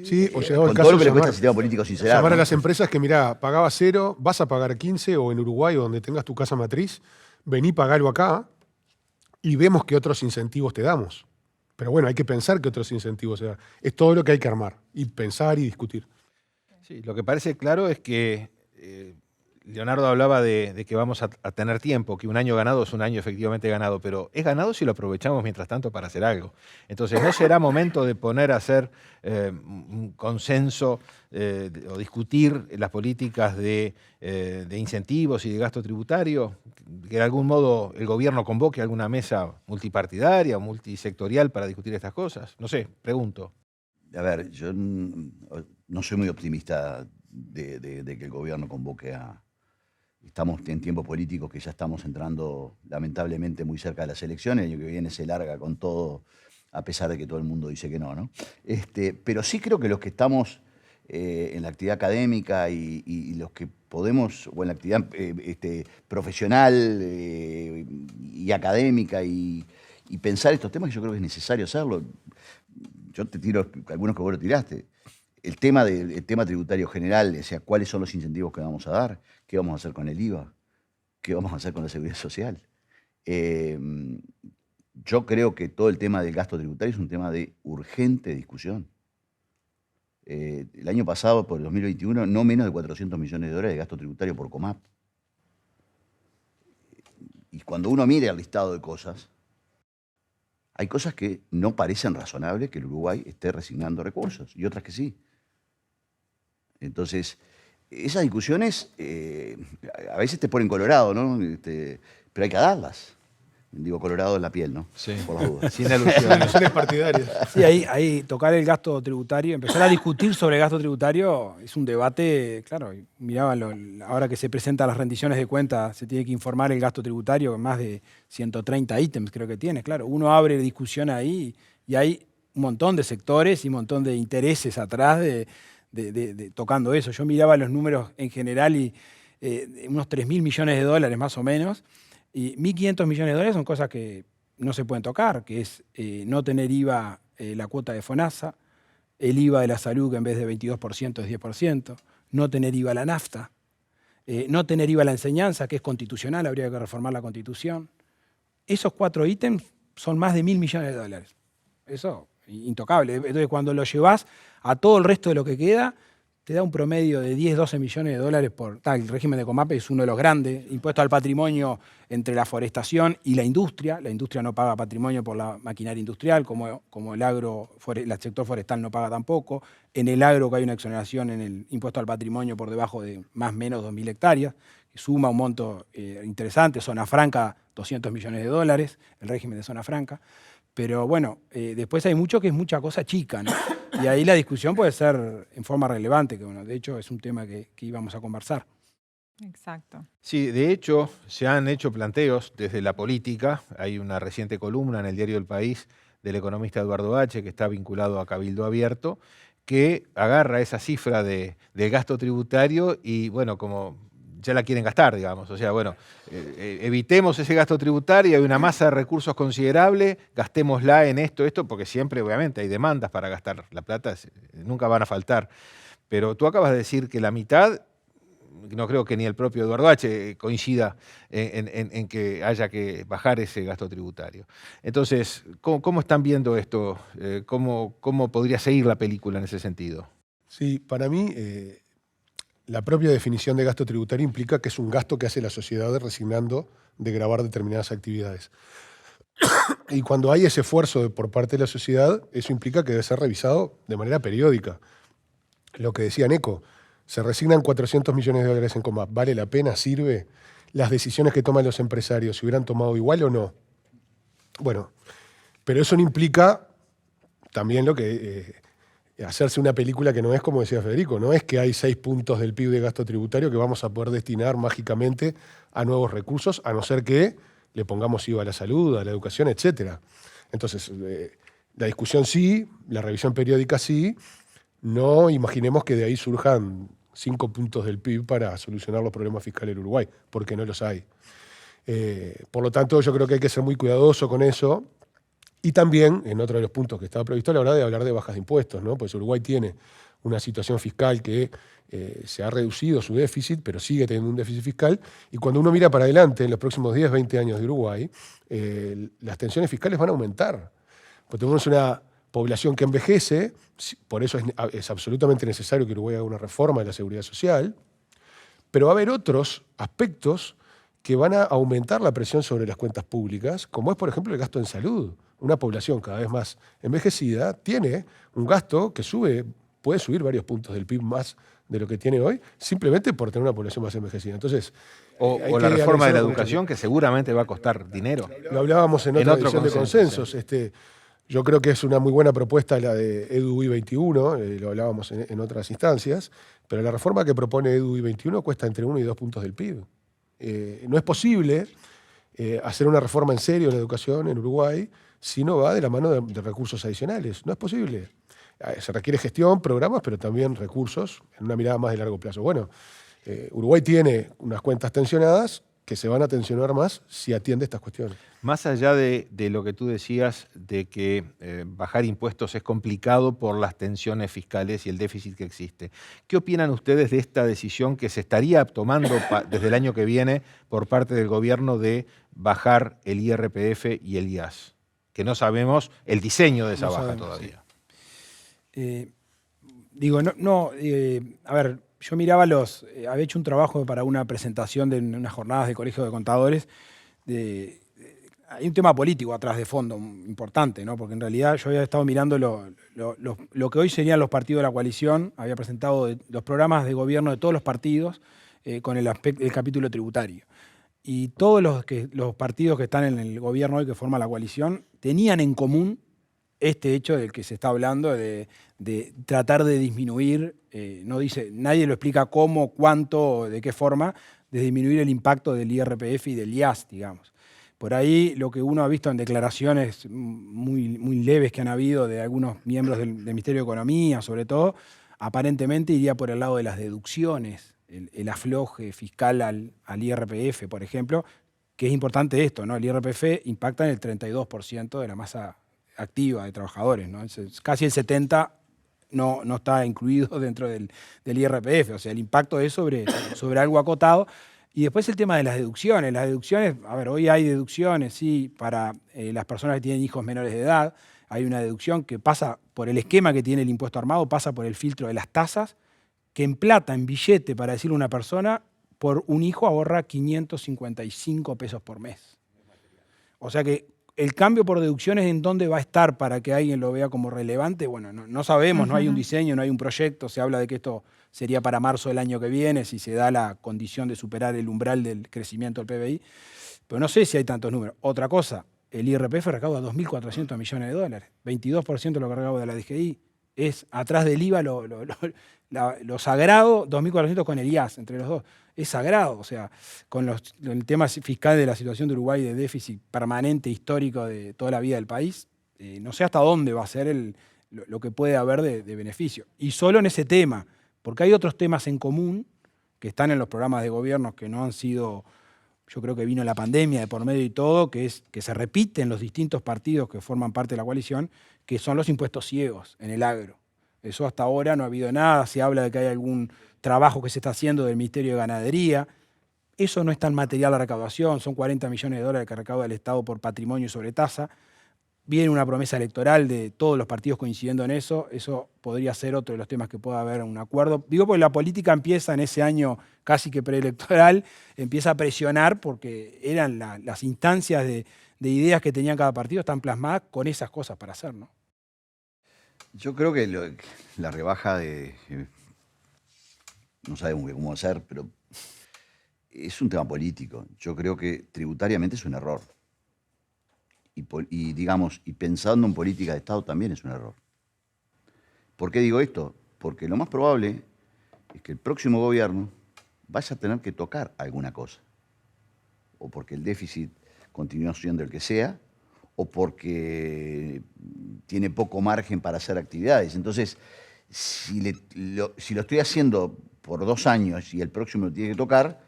S3: Sí, o llegado el
S4: Con
S3: caso
S4: todo lo que
S3: de
S4: le cuesta
S3: llamar,
S4: al sistema político sincerar.
S3: llamar a
S4: ¿no?
S3: las empresas que, mirá, pagaba 0, vas a pagar 15, o en Uruguay, donde tengas tu casa matriz, vení, pagalo acá y vemos qué otros incentivos te damos. Pero bueno, hay que pensar qué otros incentivos se dan. Es todo lo que hay que armar y pensar y discutir.
S1: Sí, lo que parece claro es que Leonardo hablaba de que vamos a tener tiempo, que un año ganado es un año efectivamente ganado, pero es ganado si lo aprovechamos mientras tanto para hacer algo. Entonces, ¿no será momento de poner a hacer un consenso o discutir las políticas de incentivos y de gasto tributario? Que de algún modo el gobierno convoque alguna mesa multipartidaria o multisectorial para discutir estas cosas. No sé, pregunto.
S4: A ver, yo no soy muy optimista de que el gobierno convoque a... Estamos en tiempos políticos que ya estamos entrando lamentablemente muy cerca de las elecciones. El año que viene se larga con todo, a pesar de que todo el mundo dice que no, ¿no? Pero sí creo que los que estamos en la actividad académica y los que podemos, o en la actividad profesional y académica y pensar estos temas, yo creo que es necesario hacerlo. Yo te tiro algunos que vos lo tiraste. El tema tributario general, o sea, cuáles son los incentivos que vamos a dar, qué vamos a hacer con el IVA, qué vamos a hacer con la seguridad social. Yo creo que todo el tema del gasto tributario es un tema de urgente discusión. El año pasado, por el 2021, no menos de 400 millones de dólares de gasto tributario por COMAP. Y cuando uno mire el listado de cosas, hay cosas que no parecen razonables que el Uruguay esté resignando recursos, y otras que sí. Entonces, esas discusiones a veces te ponen colorado, ¿no? Pero hay que darlas. Digo, colorado en la piel, ¿no?
S1: Sí.
S4: Por las dudas.
S1: Sin alusión.
S3: Elecciones partidarias.
S5: Sí, ahí tocar el gasto tributario, empezar a discutir sobre el gasto tributario es un debate, claro, miraban, ahora que se presentan las rendiciones de cuentas, se tiene que informar el gasto tributario, más de 130 ítems creo que tiene, claro, uno abre discusión ahí y hay un montón de sectores y un montón de intereses atrás tocando eso. Yo miraba los números en general y unos 3.000 millones de dólares más o menos, y 1.500 millones de dólares son cosas que no se pueden tocar, que es no tener IVA la cuota de FONASA, el IVA de la salud que en vez de 22% es 10%, no tener IVA la nafta, no tener IVA la enseñanza, que es constitucional, habría que reformar la Constitución. Esos 4 ítems son más de 1.000 millones de dólares. Eso, intocable. Entonces, cuando lo llevas a todo el resto de lo que queda, te da un promedio de 10, 12 millones de dólares por... El régimen de COMAP es uno de los grandes. Impuesto al patrimonio entre la forestación y la industria. La industria no paga patrimonio por la maquinaria industrial, como el sector forestal no paga tampoco. En el agro que hay una exoneración en el impuesto al patrimonio por debajo de más o menos 2.000 hectáreas, que suma un monto interesante. Zona franca, 200 millones de dólares, el régimen de zona franca. Pero bueno, después hay mucho que es mucha cosa chica, ¿no? Y ahí la discusión puede ser en forma relevante, que bueno, de hecho es un tema que íbamos a conversar.
S2: Exacto.
S1: Sí, de hecho, se han hecho planteos desde la política. Hay una reciente columna en el diario El País del economista Eduardo H., que está vinculado a Cabildo Abierto, que agarra esa cifra del gasto tributario y, bueno, como ya la quieren gastar, digamos. O sea, bueno, evitemos ese gasto tributario, hay una masa de recursos considerable, gastémosla en esto, porque siempre, obviamente, hay demandas para gastar la plata, nunca van a faltar. Pero tú acabas de decir que la mitad, no creo que ni el propio Eduardo H. coincida en que haya que bajar ese gasto tributario. Entonces, ¿cómo están viendo esto? ¿Cómo podría seguir la película en ese sentido?
S3: Sí, para mí... la propia definición de gasto tributario implica que es un gasto que hace la sociedad resignando de gravar determinadas actividades. Y cuando hay ese esfuerzo por parte de la sociedad, eso implica que debe ser revisado de manera periódica. Lo que decía Neco, se resignan 400 millones de dólares en Comap. ¿Vale la pena? ¿Sirve? ¿Las decisiones que toman los empresarios se hubieran tomado igual o no? Bueno, pero eso no implica también lo que hacerse una película que no es como decía Federico, no es que hay 6 puntos del PIB de gasto tributario que vamos a poder destinar mágicamente a nuevos recursos, a no ser que le pongamos IVA a la salud, a la educación, etc. Entonces, la discusión sí, la revisión periódica sí, no imaginemos que de ahí surjan 5 puntos del PIB para solucionar los problemas fiscales del Uruguay, porque no los hay. Por lo tanto, yo creo que hay que ser muy cuidadoso con eso. Y también, en otro de los puntos que estaba previsto, a la hora de hablar de bajas de impuestos, ¿no? Pues Uruguay tiene una situación fiscal que se ha reducido su déficit, pero sigue teniendo un déficit fiscal. Y cuando uno mira para adelante, en los próximos 10, 20 años de Uruguay, las tensiones fiscales van a aumentar. Pues tenemos una población que envejece, por eso es absolutamente necesario que Uruguay haga una reforma de la seguridad social, pero va a haber otros aspectos que van a aumentar la presión sobre las cuentas públicas, como es, por ejemplo, el gasto en salud. Una población cada vez más envejecida tiene un gasto que puede subir varios puntos del PIB más de lo que tiene hoy, simplemente por tener una población más envejecida. Entonces,
S1: o la reforma de la educación, que seguramente va a costar dinero.
S3: Lo hablábamos en otra edición de Consensos.
S1: Sí.
S3: Yo creo que es una muy buena propuesta la de EDUI 21, lo hablábamos en otras instancias, pero la reforma que propone EDUI 21 cuesta entre 1 y 2 puntos del PIB. No es posible hacer una reforma en serio en la educación en Uruguay si no va de la mano de recursos adicionales. No es posible. Se requiere gestión, programas, pero también recursos en una mirada más de largo plazo. Bueno, Uruguay tiene unas cuentas tensionadas que se van a tensionar más si atiende estas cuestiones.
S1: Más allá de lo que tú decías, de que bajar impuestos es complicado por las tensiones fiscales y el déficit que existe, ¿qué opinan ustedes de esta decisión que se estaría tomando desde el año que viene por parte del gobierno de bajar el IRPF y el IAS? Que no sabemos el diseño de esa baja todavía.
S5: Sí. A ver, yo miraba había hecho un trabajo para una presentación de unas jornadas de Colegio de Contadores. Hay un tema político atrás de fondo importante, ¿no? Porque en realidad yo había estado mirando lo que hoy serían los partidos de la coalición, había presentado los programas de gobierno de todos los partidos con el capítulo tributario. Y todos los partidos que están en el gobierno hoy que forman la coalición tenían en común este hecho del que se está hablando de tratar de disminuir, nadie lo explica cómo, cuánto, de qué forma, de disminuir el impacto del IRPF y del IAS, digamos. Por ahí lo que uno ha visto en declaraciones muy, muy leves que han habido de algunos miembros del Ministerio de Economía, sobre todo, aparentemente iría por el lado de las deducciones, el afloje fiscal al IRPF, por ejemplo, que es importante esto, ¿no? El IRPF impacta en el 32% de la masa activa de trabajadores, ¿no? Casi el 70% no está incluido dentro del IRPF, o sea, el impacto es sobre algo acotado. Y después el tema de las deducciones. Las deducciones, a ver, hoy hay deducciones, sí, para las personas que tienen hijos menores de edad. Hay una deducción que pasa por el esquema que tiene el impuesto armado, pasa por el filtro de las tasas, que en plata, en billete, para decirle a una persona, por un hijo ahorra 555 pesos por mes. O sea que el cambio por deducciones, ¿en dónde va a estar para que alguien lo vea como relevante? Bueno, no sabemos, no hay un diseño, no hay un proyecto. Se habla de que esto sería para marzo del año que viene, si se da la condición de superar el umbral del crecimiento del PBI. Pero no sé si hay tantos números. Otra cosa, el IRPF recauda 2.400 millones de dólares. 22% de lo que recauda la DGI. Es atrás del IVA lo sagrado, 2.400 con el IAS, entre los dos. Es sagrado, o sea, con el tema fiscal de la situación de Uruguay, de déficit permanente, histórico de toda la vida del país, no sé hasta dónde va a ser lo que puede haber de beneficio. Y solo en ese tema, porque hay otros temas en común que están en los programas de gobierno que no han sido, yo creo que vino la pandemia de por medio y todo, que se repiten los distintos partidos que forman parte de la coalición, que son los impuestos ciegos en el agro. Eso hasta ahora no ha habido nada, se habla de que hay algún trabajo que se está haciendo del Ministerio de Ganadería. Eso no es tan material la recaudación, son 40 millones de dólares que recauda el Estado por patrimonio y sobre tasa. viene una promesa electoral de todos los partidos coincidiendo en eso. Eso podría ser otro de los temas que pueda haber un acuerdo. Digo, porque la política empieza en ese año casi que preelectoral, empieza a presionar porque eran las instancias de ideas que tenía cada partido, están plasmadas con esas cosas para hacer, ¿no?
S4: Yo creo que la rebaja no sabemos cómo hacer, pero es un tema político. Yo creo que tributariamente es un error. Y pensando en política de Estado también es un error. ¿Por qué digo esto? Porque lo más probable es que el próximo gobierno vaya a tener que tocar alguna cosa. O porque el déficit continúa siendo el que sea, o porque tiene poco margen para hacer actividades. Entonces, si lo estoy haciendo por 2 años y el próximo lo tiene que tocar,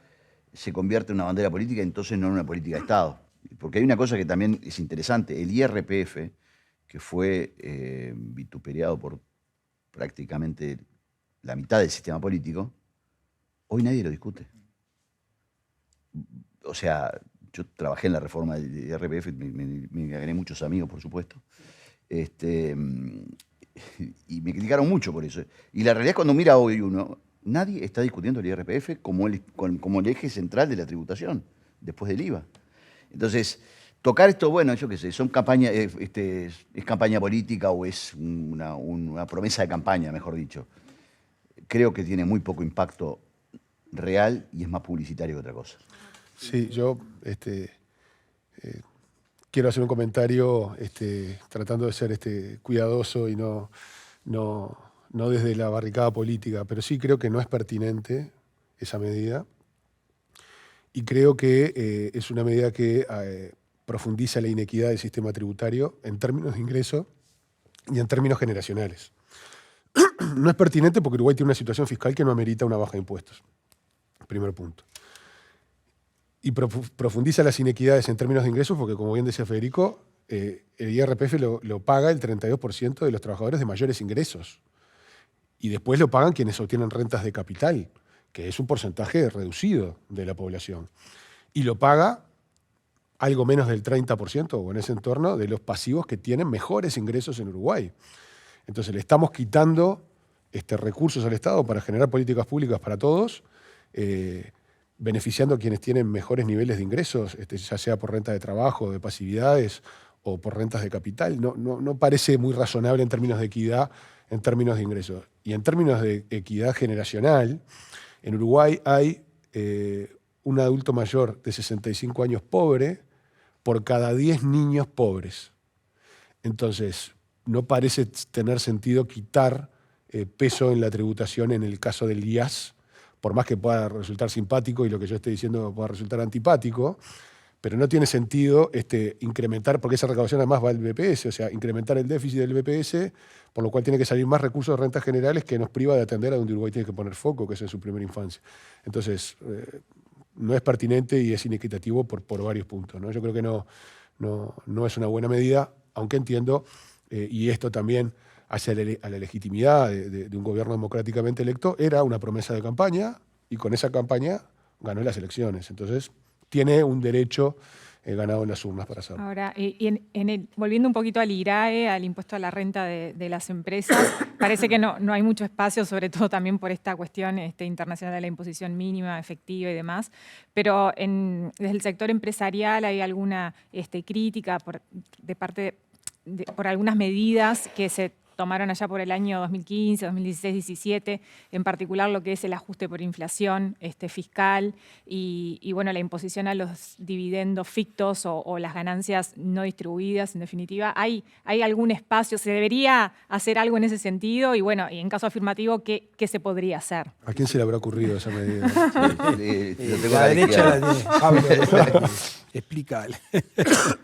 S4: se convierte en una bandera política, entonces no en una política de Estado. Porque hay una cosa que también es interesante. El IRPF, que fue vituperiado por prácticamente la mitad del sistema político, hoy nadie lo discute. O sea, yo trabajé en la reforma del IRPF, me gané muchos amigos, por supuesto, y me criticaron mucho por eso. Y la realidad es cuando mira hoy uno, nadie está discutiendo el IRPF como el eje central de la tributación, después del IVA. Entonces, tocar esto, bueno, yo qué sé, es campaña política o es una promesa de campaña, mejor dicho. Creo que tiene muy poco impacto real y es más publicitario que otra cosa.
S3: Sí, yo quiero hacer un comentario tratando de ser cuidadoso y no desde la barricada política, pero sí creo que no es pertinente esa medida. Y creo que es una medida que profundiza la inequidad del sistema tributario en términos de ingreso y en términos generacionales. No es pertinente porque Uruguay tiene una situación fiscal que no amerita una baja de impuestos. Primer punto. Y profundiza las inequidades en términos de ingresos porque, como bien decía Federico, el IRPF lo paga el 32% de los trabajadores de mayores ingresos. Y después lo pagan quienes obtienen rentas de capital, que es un porcentaje reducido de la población. Y lo paga algo menos del 30% o en ese entorno de los pasivos que tienen mejores ingresos en Uruguay. Entonces le estamos quitando recursos al Estado para generar políticas públicas para todos, beneficiando a quienes tienen mejores niveles de ingresos, ya sea por renta de trabajo, de pasividades o por rentas de capital. No parece muy razonable en términos de equidad, en términos de ingresos. Y en términos de equidad generacional, en Uruguay hay un adulto mayor de 65 años pobre por cada 10 niños pobres. Entonces, no parece tener sentido quitar peso en la tributación en el caso del IAS, por más que pueda resultar simpático y lo que yo esté diciendo pueda resultar antipático, pero no tiene sentido incrementar, porque esa recaudación además va al BPS, o sea, incrementar el déficit del BPS, por lo cual tiene que salir más recursos de rentas generales que nos priva de atender a donde Uruguay tiene que poner foco, que es en su primera infancia. Entonces, no es pertinente y es inequitativo por varios puntos, ¿no? Yo creo que no es una buena medida, aunque entiendo, y esto también hacia a la legitimidad de un gobierno democráticamente electo, era una promesa de campaña y con esa campaña ganó las elecciones. Entonces, tiene un derecho ganado en las urnas para hacerlo.
S2: Ahora, volviendo un poquito al IRAE, al impuesto a la renta de las empresas, parece que no hay mucho espacio, sobre todo también por esta cuestión internacional de la imposición mínima, efectiva y demás, pero desde el sector empresarial hay alguna crítica por algunas medidas que se tomaron allá por el año 2015, 2016, 2017, en particular lo que es el ajuste por inflación fiscal y bueno, la imposición a los dividendos fictos o las ganancias no distribuidas, en definitiva. ¿Hay algún espacio? ¿Se debería hacer algo en ese sentido? Y bueno, y en caso afirmativo, ¿qué se podría hacer?
S3: ¿A quién se le habrá ocurrido esa medida?
S5: La derecha la tiene. Pablo, explícale.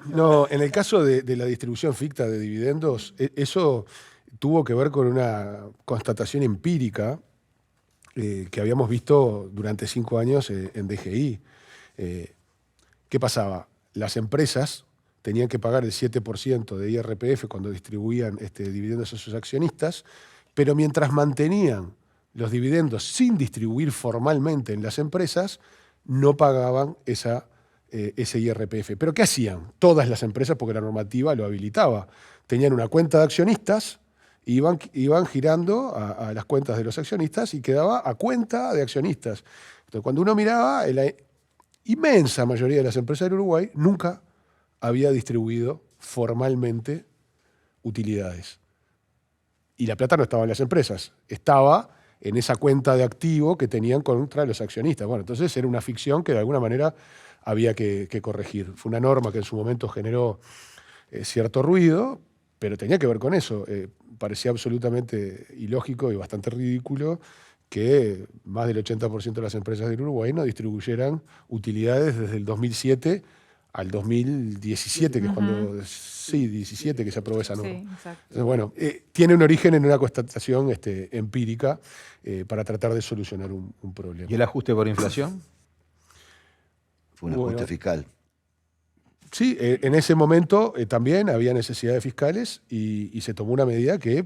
S3: No, en el caso de la distribución ficta de dividendos, eso tuvo que ver con una constatación empírica que habíamos visto durante 5 años en DGI. ¿Qué pasaba? Las empresas tenían que pagar el 7% de IRPF cuando distribuían dividendos a sus accionistas, pero mientras mantenían los dividendos sin distribuir formalmente en las empresas, no pagaban esa ese IRPF. ¿Pero qué hacían? Todas las empresas, porque la normativa lo habilitaba. Tenían una cuenta de accionistas, iban girando a las cuentas de los accionistas y quedaba a cuenta de accionistas. Entonces, cuando uno miraba, la inmensa mayoría de las empresas del Uruguay nunca había distribuido formalmente utilidades. Y la plata no estaba en las empresas, estaba en esa cuenta de activo que tenían contra los accionistas. Bueno, entonces era una ficción que de alguna manera había que corregir. Fue una norma que en su momento generó cierto ruido, pero tenía que ver con eso. Parecía absolutamente ilógico y bastante ridículo que más del 80% de las empresas del Uruguay no distribuyeran utilidades desde el 2007 al 2017, que es cuando, sí, 17 que se aprobó esa norma.
S2: Sí, exacto.
S3: Entonces, bueno, tiene un origen en una constatación empírica para tratar de solucionar un problema.
S1: ¿Y el ajuste por inflación?
S4: Fue un ajuste fiscal.
S3: Sí, en ese momento también había necesidades fiscales y se tomó una medida que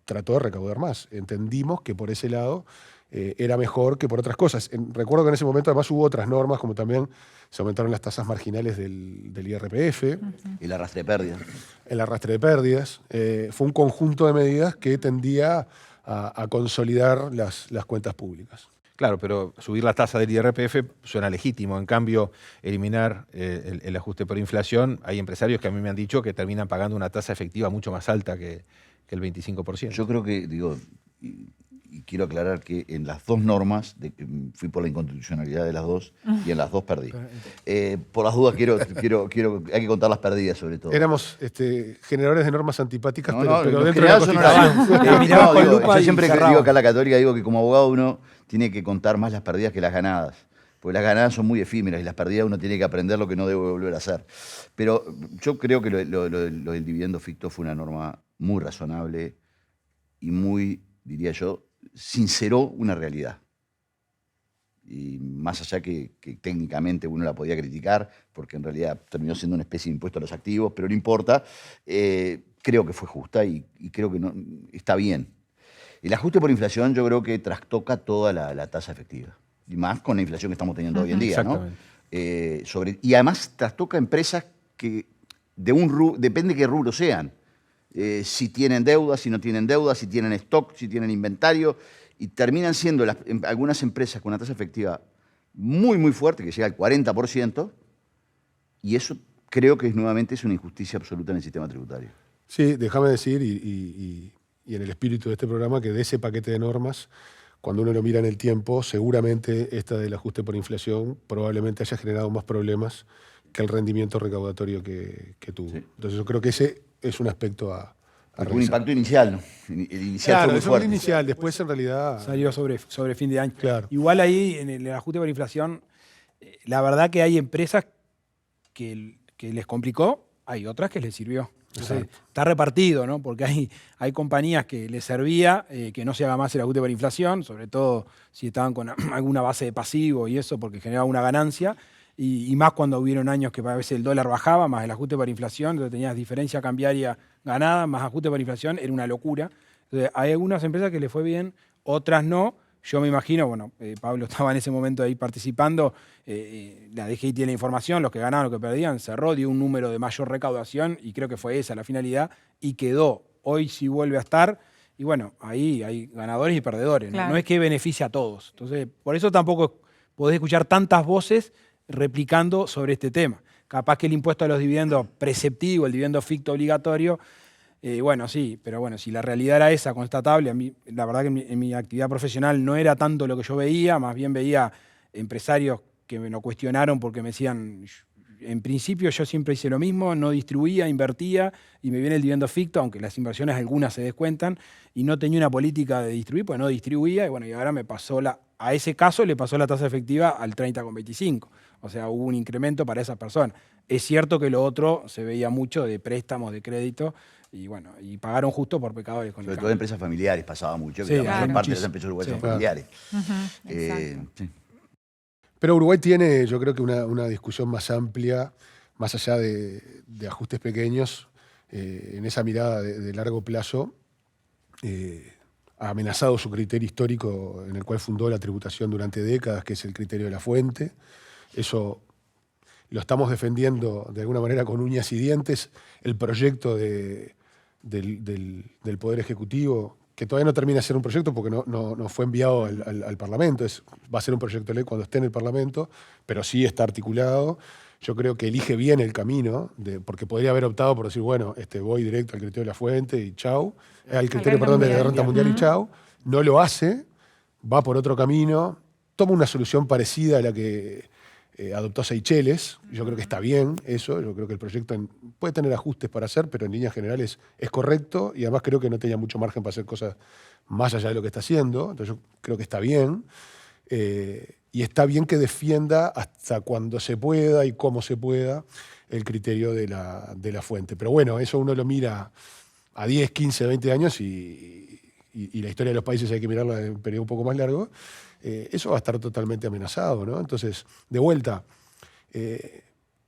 S3: trató de recaudar más. Entendimos que por ese lado era mejor que por otras cosas. Recuerdo que en ese momento además hubo otras normas, como también se aumentaron las tasas marginales del IRPF.
S4: El arrastre de pérdidas.
S3: El arrastre de pérdidas. Fue un conjunto de medidas que tendía a consolidar las cuentas públicas.
S1: Claro, pero subir la tasa del IRPF suena legítimo. En cambio, eliminar el ajuste por inflación, hay empresarios que a mí me han dicho que terminan pagando una tasa efectiva mucho más alta que el 25%.
S4: Yo creo que, y quiero aclarar que en las dos normas, fui por la inconstitucionalidad de las dos, y en las dos perdí. Por las dudas hay que contar las perdidas sobre todo.
S3: Éramos generadores de normas antipáticas,
S4: No,
S3: pero
S4: los
S3: dentro de la
S4: generales son
S3: Constitución.
S4: yo siempre digo acá en la Católica, digo que como abogado uno tiene que contar más las perdidas que las ganadas. Porque las ganadas son muy efímeras y las perdidas uno tiene que aprender lo que no debe volver a hacer. Pero yo creo que lo del dividendo ficto fue una norma muy razonable y muy, diría yo, sinceró una realidad. Y más allá que técnicamente uno la podía criticar, porque en realidad terminó siendo una especie de impuesto a los activos, pero no importa, creo que fue justa y creo que está bien. El ajuste por inflación yo creo que trastoca toda la tasa efectiva. Y más con la inflación que estamos teniendo hoy en día, ¿no? Y además trastoca empresas que depende de qué rubro sean. Si tienen deuda, si no tienen deuda, si tienen stock, si tienen inventario. Y terminan siendo algunas empresas con una tasa efectiva muy, muy fuerte, que llega al 40%. Y eso creo que nuevamente es una injusticia absoluta en el sistema tributario.
S3: Sí, déjame decir, y en el espíritu de este programa, que de ese paquete de normas, cuando uno lo mira en el tiempo, seguramente esta del ajuste por inflación probablemente haya generado más problemas que el rendimiento recaudatorio que tuvo. Sí. Entonces yo creo que ese es un aspecto a
S4: un impacto inicial, ¿no? El inicial
S3: claro,
S4: fue muy fuerte.
S3: El inicial, después en realidad...
S5: Salió sobre fin de año.
S3: Claro.
S5: Igual ahí, en el ajuste por inflación, la verdad que hay empresas que les complicó, hay otras que les sirvió. Entonces, está repartido, ¿no? Porque hay compañías que les servía que no se haga más el ajuste por inflación, sobre todo si estaban con alguna base de pasivo y eso, porque generaba una ganancia. Y más cuando hubieron años que a veces el dólar bajaba, más el ajuste por inflación, entonces tenías diferencia cambiaria ganada, más ajuste por inflación, era una locura. Entonces, hay algunas empresas que les fue bien, otras no. Yo me imagino, bueno, Pablo estaba en ese momento ahí participando, la DGI tiene información, los que ganaban, los que perdían, cerró, dio un número de mayor recaudación y creo que fue esa la finalidad y quedó. Hoy sí vuelve a estar y bueno, ahí hay ganadores y perdedores, claro. No es que beneficie a todos. Entonces, por eso tampoco podés escuchar tantas voces replicando sobre este tema. Capaz que el impuesto a los dividendos preceptivo, el dividendo ficto obligatorio, bueno, sí, pero bueno, si la realidad era esa, constatable, a mí la verdad que en mi actividad profesional no era tanto lo que yo veía, más bien veía empresarios que me lo cuestionaron porque me decían, en principio yo siempre hice lo mismo, no distribuía, invertía y me viene el dividendo ficto, aunque las inversiones algunas se descuentan, y no tenía una política de distribuir, pues no distribuía, y bueno, y ahora me pasó a ese caso le pasó la tasa efectiva al 30,25. O sea, hubo un incremento para esas personas. Es cierto que lo otro se veía mucho de préstamos, de crédito, y bueno, y pagaron justo por pecadores. Con
S4: Sobre todo empresas familiares pasaba mucho,
S3: sí,
S4: que la mayor parte de las empresas uruguayas son familiares.
S2: Sí.
S3: Pero Uruguay tiene, yo creo que una discusión más amplia, más allá de ajustes pequeños, en esa mirada de largo plazo, ha amenazado su criterio histórico en el cual fundó la tributación durante décadas, que es el criterio de la fuente. Eso lo estamos defendiendo de alguna manera con uñas y dientes, el proyecto del Poder Ejecutivo, que todavía no termina de ser un proyecto porque no fue enviado al Parlamento, va a ser un proyecto de ley cuando esté en el Parlamento, pero sí está articulado. Yo creo que elige bien el camino, porque podría haber optado por decir, bueno, voy directo al criterio de la fuente y chau, al criterio, perdón, de la renta mundial y chau. No lo hace, va por otro camino, toma una solución parecida a la que adoptó Seychelles. Yo creo que está bien eso, yo creo que el proyecto puede tener ajustes para hacer, pero en líneas generales es correcto y además creo que no tenía mucho margen para hacer cosas más allá de lo que está haciendo, entonces yo creo que está bien. Y está bien que defienda hasta cuando se pueda y cómo se pueda el criterio de la fuente. Pero bueno, eso uno lo mira a 10, 15, 20 años y la historia de los países hay que mirarla en un periodo un poco más largo. Eso va a estar totalmente amenazado, ¿no? Entonces, de vuelta,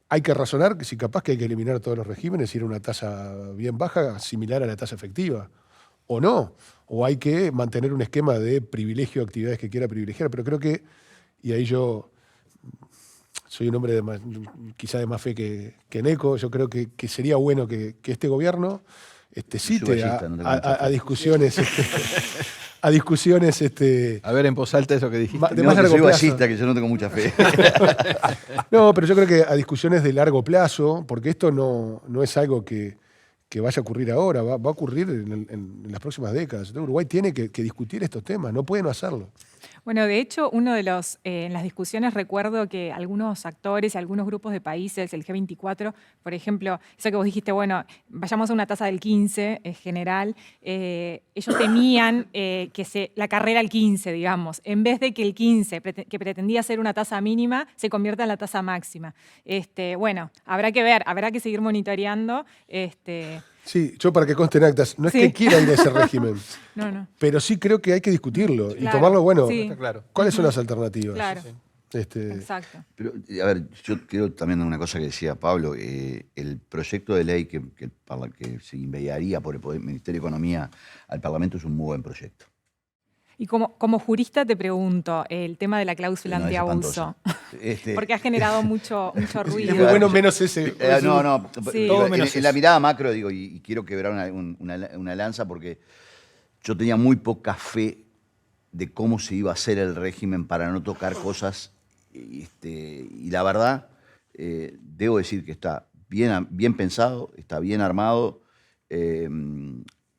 S3: hay que razonar que si capaz que hay que eliminar todos los regímenes, ir a una tasa bien baja, similar a la tasa efectiva, o no. O hay que mantener un esquema de privilegio de actividades que quiera privilegiar. Pero creo que, y ahí yo soy un hombre quizá de más fe que Neco, yo creo que sería bueno que este gobierno cite a discusiones... a discusiones...
S1: A ver, en voz alta eso que dijiste.
S3: De más largo
S4: soy
S3: plazo.
S4: ballista, que yo no tengo mucha fe.
S3: No, pero yo creo que a discusiones de largo plazo, porque esto no es algo que vaya a ocurrir ahora, va a ocurrir en las próximas décadas. Entonces, Uruguay tiene que discutir estos temas, no puede no hacerlo.
S2: Bueno, de hecho, uno de los, en las discusiones recuerdo que algunos actores, algunos grupos de países, el G24, por ejemplo, eso que vos dijiste, bueno, vayamos a una tasa del 15 en general, ellos temían la carrera al 15, digamos, en vez de que el 15, que pretendía ser una tasa mínima, se convierta en la tasa máxima. Bueno, habrá que ver, habrá que seguir monitoreando.
S3: Sí, yo para que conste en actas, no es que quiera ir a ese régimen,
S2: No.
S3: pero sí creo que hay que discutirlo y
S2: Claro,
S3: tomarlo, bueno,
S2: sí.
S1: Está claro.
S3: ¿cuáles son las alternativas?
S2: Claro.
S3: Exacto.
S4: Pero, a ver, yo quiero también una cosa que decía Pablo. El proyecto de ley que se enviaría por el Ministerio de Economía al Parlamento es un muy buen proyecto.
S2: Y como jurista te pregunto, el tema de la cláusula
S4: No, es
S2: antiabuso,
S4: espantoso.
S2: porque ha generado mucho ruido.
S3: Es muy bueno menos ese.
S4: No,
S2: Sí.
S3: Todo menos
S4: en la
S3: eso.
S4: mirada macro, digo, y quiero quebrar una lanza porque yo tenía muy poca fe de cómo se iba a hacer el régimen para no tocar cosas. Y la verdad, debo decir que está bien pensado, está bien armado.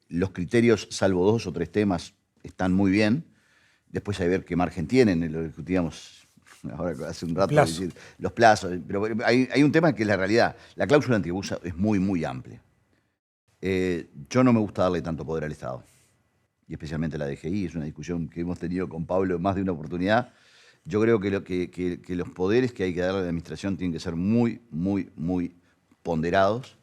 S4: Los criterios, salvo 2 o 3 temas, están muy bien. Después hay que ver qué margen tienen, lo discutíamos ahora hace un rato, decir, los plazos. Pero hay un tema que es la realidad. La cláusula antiabuso es muy, muy amplia. Yo no me gusta darle tanto poder al Estado, y especialmente a la DGI. Es una discusión que hemos tenido con Pablo en más de una oportunidad. Yo creo que los poderes que hay que darle a la administración tienen que ser muy, muy, muy ponderados,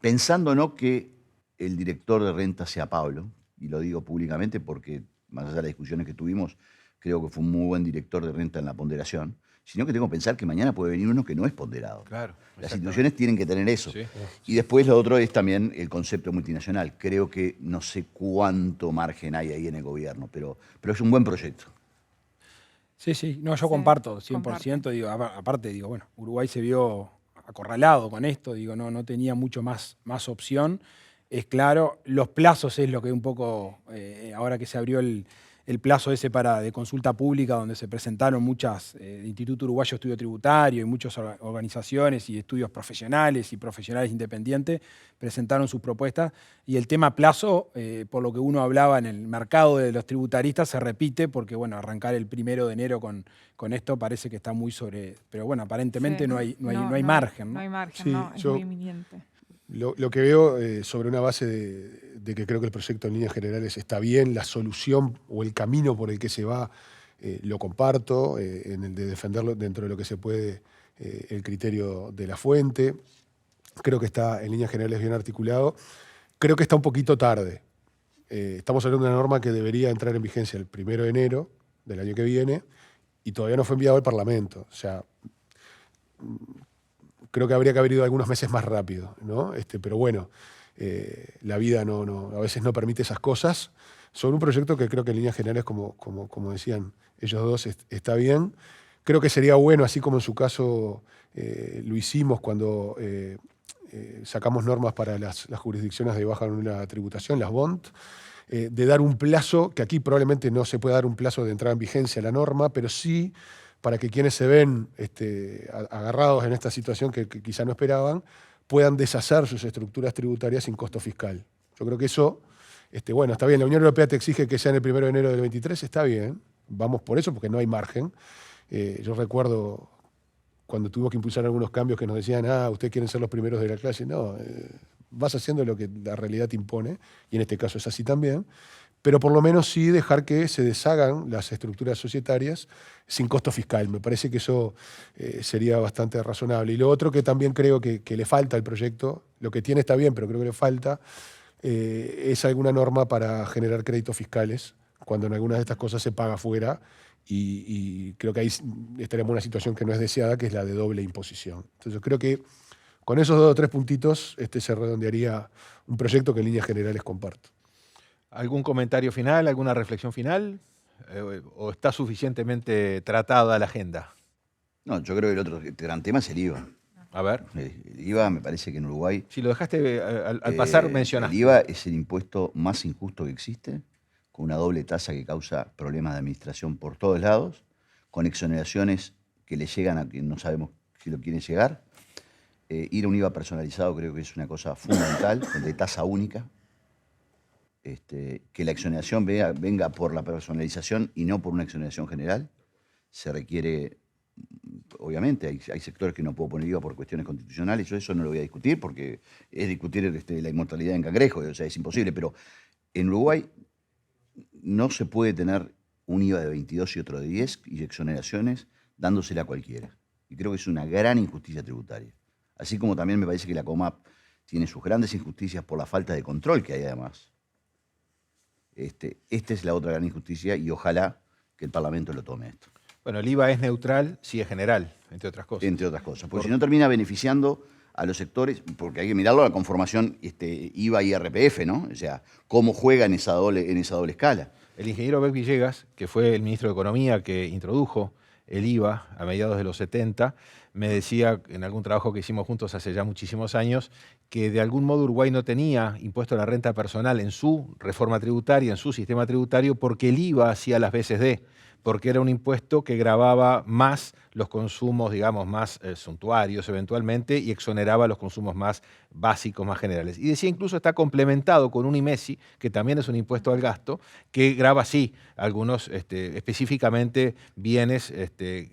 S4: pensando no que el director de renta sea Pablo, y lo digo públicamente porque, más allá de las discusiones que tuvimos, creo que fue un muy buen director de renta en la ponderación, sino que tengo que pensar que mañana puede venir uno que no es ponderado.
S1: Claro,
S4: las instituciones tienen que tener eso.
S1: Sí.
S4: Y después lo otro es también el concepto multinacional. Creo que no sé cuánto margen hay ahí en el gobierno, pero es un buen proyecto.
S5: Sí, no, yo
S2: Sí,
S5: comparto 100%,
S2: comparto.
S5: digo, aparte, digo, bueno, Uruguay se vio acorralado con esto, digo, no tenía mucho más opción. Es claro, los plazos es lo que un poco, ahora que se abrió el plazo ese de consulta pública, donde se presentaron muchas, Instituto Uruguayo de Estudio Tributario y muchas organizaciones y estudios profesionales y profesionales independientes, presentaron sus propuestas. Y el tema plazo, por lo que uno hablaba en el mercado de los tributaristas, se repite, porque bueno, arrancar el 1 de enero con esto parece que está muy sobre... Pero bueno, aparentemente
S2: Sí.
S5: no hay margen, ¿no?
S2: No hay margen,
S3: Sí,
S2: es
S3: yo-
S2: muy inminente.
S3: Lo que veo sobre una base de que creo que el proyecto en líneas generales está bien, la solución o el camino por el que se va, lo comparto, en el de defenderlo dentro de lo que se puede, el criterio de la fuente. Creo que está en líneas generales bien articulado. Creo que está un poquito tarde. Estamos hablando de una norma que debería entrar en vigencia el 1 de enero del año que viene y todavía no fue enviado al Parlamento. O sea, creo que habría que haber ido algunos meses más rápido, ¿no? Pero bueno, la vida a veces no permite esas cosas. Sobre un proyecto que creo que en líneas generales, como decían ellos dos, está bien, Creo que sería bueno, así como en su caso lo hicimos cuando sacamos normas para las jurisdicciones de baja en la tributación, las BONT, de dar un plazo, que aquí probablemente no se puede dar un plazo de entrada en vigencia a la norma, pero sí para que quienes se ven agarrados en esta situación que quizá no esperaban, puedan deshacer sus estructuras tributarias sin costo fiscal. Yo creo que eso, bueno, está bien, la Unión Europea te exige que sea en el 1 de enero del 23, está bien, vamos por eso porque no hay margen. Yo recuerdo cuando tuvimos que impulsar algunos cambios que nos decían, ustedes quieren ser los primeros de la clase. No, vas haciendo lo que la realidad te impone, y en este caso es así también, pero por lo menos sí dejar que se deshagan las estructuras societarias sin costo fiscal. Me parece que eso sería bastante razonable. Y lo otro que también creo que le falta al proyecto, lo que tiene está bien, pero creo que le falta, es alguna norma para generar créditos fiscales, cuando en algunas de estas cosas se paga fuera, y creo que ahí estaríamos en una situación que no es deseada, que es la de doble imposición. Entonces yo creo que con esos 2 o 3 puntitos se redondearía un proyecto que en líneas generales comparto.
S1: ¿Algún comentario final, alguna reflexión final? ¿O está suficientemente tratada la agenda?
S4: No, yo creo que el otro gran tema es el IVA.
S1: A ver.
S4: El IVA me parece que en Uruguay...
S1: Si lo dejaste al pasar, mencionaste.
S4: El IVA es el impuesto más injusto que existe, con una doble tasa que causa problemas de administración por todos lados, con exoneraciones que le llegan a quien no sabemos si lo quieren llegar. Ir a un IVA personalizado creo que es una cosa fundamental, de tasa única. Que la exoneración venga por la personalización y no por una exoneración general. Se requiere, obviamente, hay sectores que no puedo poner IVA por cuestiones constitucionales, yo eso no lo voy a discutir porque es discutir la inmortalidad en cangrejo, o sea, es imposible, pero en Uruguay no se puede tener un IVA de 22 y otro de 10 y exoneraciones dándosela a cualquiera. Y creo que es una gran injusticia tributaria. Así como también me parece que la COMAP tiene sus grandes injusticias por la falta de control que hay además. Esta es la otra gran injusticia y ojalá que el Parlamento lo tome esto.
S1: Bueno, el IVA es neutral si es general, entre otras cosas.
S4: Entre otras cosas, porque si no termina beneficiando a los sectores, porque hay que mirarlo a la conformación IVA y IRPF, ¿no? O sea, cómo juega en esa doble escala.
S1: El ingeniero Beck Villegas, que fue el ministro de Economía que introdujo el IVA a mediados de los 70, me decía en algún trabajo que hicimos juntos hace ya muchísimos años que de algún modo Uruguay no tenía impuesto a la renta personal en su reforma tributaria, en su sistema tributario, porque el IVA hacía las veces de, porque era un impuesto que gravaba más los consumos, digamos, más suntuarios eventualmente y exoneraba los consumos más básicos, más generales. Y decía incluso está complementado con un IMESI, que también es un impuesto al gasto, que grava sí algunos específicamente bienes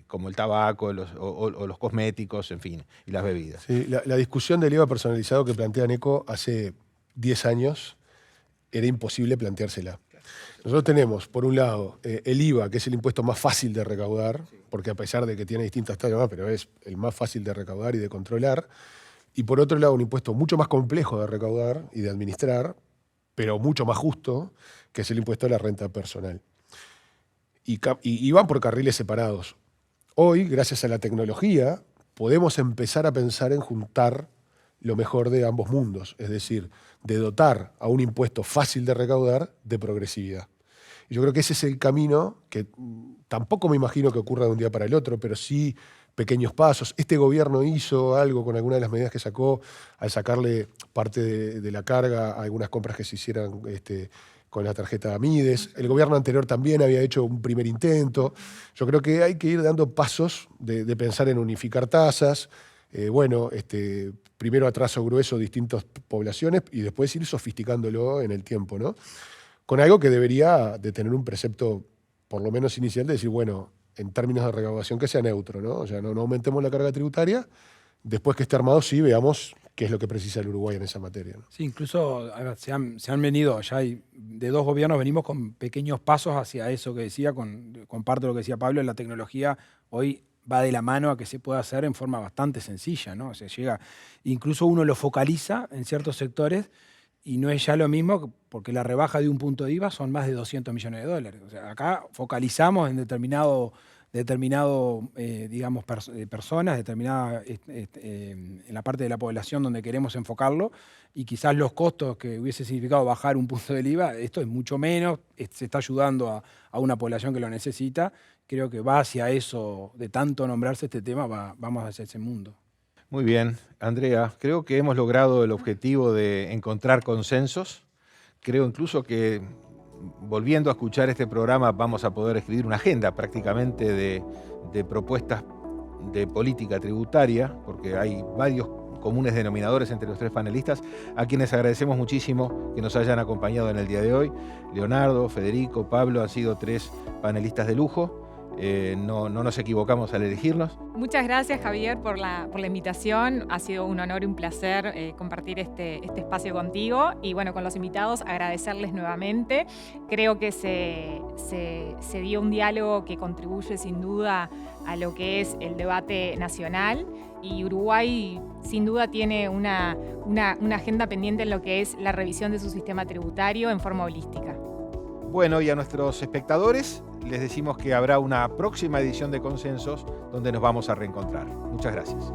S1: como el tabaco o los cosméticos, en fin, y las bebidas.
S3: Sí, la discusión del IVA personalizado que plantea NECO hace 10 años era imposible planteársela. Nosotros tenemos, por un lado, el IVA, que es el impuesto más fácil de recaudar, porque a pesar de que tiene distintas tallas, pero es el más fácil de recaudar y de controlar. Y por otro lado, un impuesto mucho más complejo de recaudar y de administrar, pero mucho más justo, que es el impuesto a la renta personal. Y van por carriles separados. Hoy, gracias a la tecnología, podemos empezar a pensar en juntar lo mejor de ambos mundos, es decir, de dotar a un impuesto fácil de recaudar de progresividad. Y yo creo que ese es el camino que tampoco me imagino que ocurra de un día para el otro, pero sí pequeños pasos. Este gobierno hizo algo con algunas de las medidas que sacó al sacarle parte de la carga a algunas compras que se hicieran con la tarjeta Mides. El gobierno anterior también había hecho un primer intento. Yo creo que hay que ir dando pasos de pensar en unificar tasas, primero a trazo grueso distintas poblaciones y después ir sofisticándolo en el tiempo, ¿no? Con algo que debería de tener un precepto, por lo menos inicial, de decir, bueno, en términos de recaudación que sea neutro, ¿no? O sea, no aumentemos la carga tributaria, después que esté armado sí veamos qué es lo que precisa el Uruguay en esa materia, ¿no?
S5: Sí, incluso se han venido, ya de 2 gobiernos venimos con pequeños pasos hacia eso que decía, comparto lo que decía Pablo, la tecnología hoy va de la mano a que se pueda hacer en forma bastante sencilla, ¿no? O sea, incluso uno lo focaliza en ciertos sectores y no es ya lo mismo porque la rebaja de un punto de IVA son más de 200 millones de dólares. O sea, acá focalizamos en determinado digamos, personas, en la parte de la población donde queremos enfocarlo, y quizás los costos que hubiese significado bajar un punto del IVA, esto es mucho menos, se está ayudando a una población que lo necesita, creo que va hacia eso, de tanto nombrarse este tema, vamos hacia ese mundo.
S1: Muy bien, Andrea, creo que hemos logrado el objetivo de encontrar consensos. Creo incluso que volviendo a escuchar este programa vamos a poder escribir una agenda prácticamente de propuestas de política tributaria, porque hay varios comunes denominadores entre los tres panelistas, a quienes agradecemos muchísimo que nos hayan acompañado en el día de hoy. Leonardo, Federico, Pablo han sido tres panelistas de lujo. No nos equivocamos al elegirlos.
S2: Muchas gracias, Javier, por la invitación. Ha sido un honor y un placer compartir este espacio contigo. Y bueno, con los invitados, agradecerles nuevamente. Creo que se dio un diálogo que contribuye sin duda a lo que es el debate nacional. Y Uruguay, sin duda, tiene una agenda pendiente en lo que es la revisión de su sistema tributario en forma holística.
S1: Bueno, y a nuestros espectadores les decimos que habrá una próxima edición de Consensos donde nos vamos a reencontrar. Muchas gracias.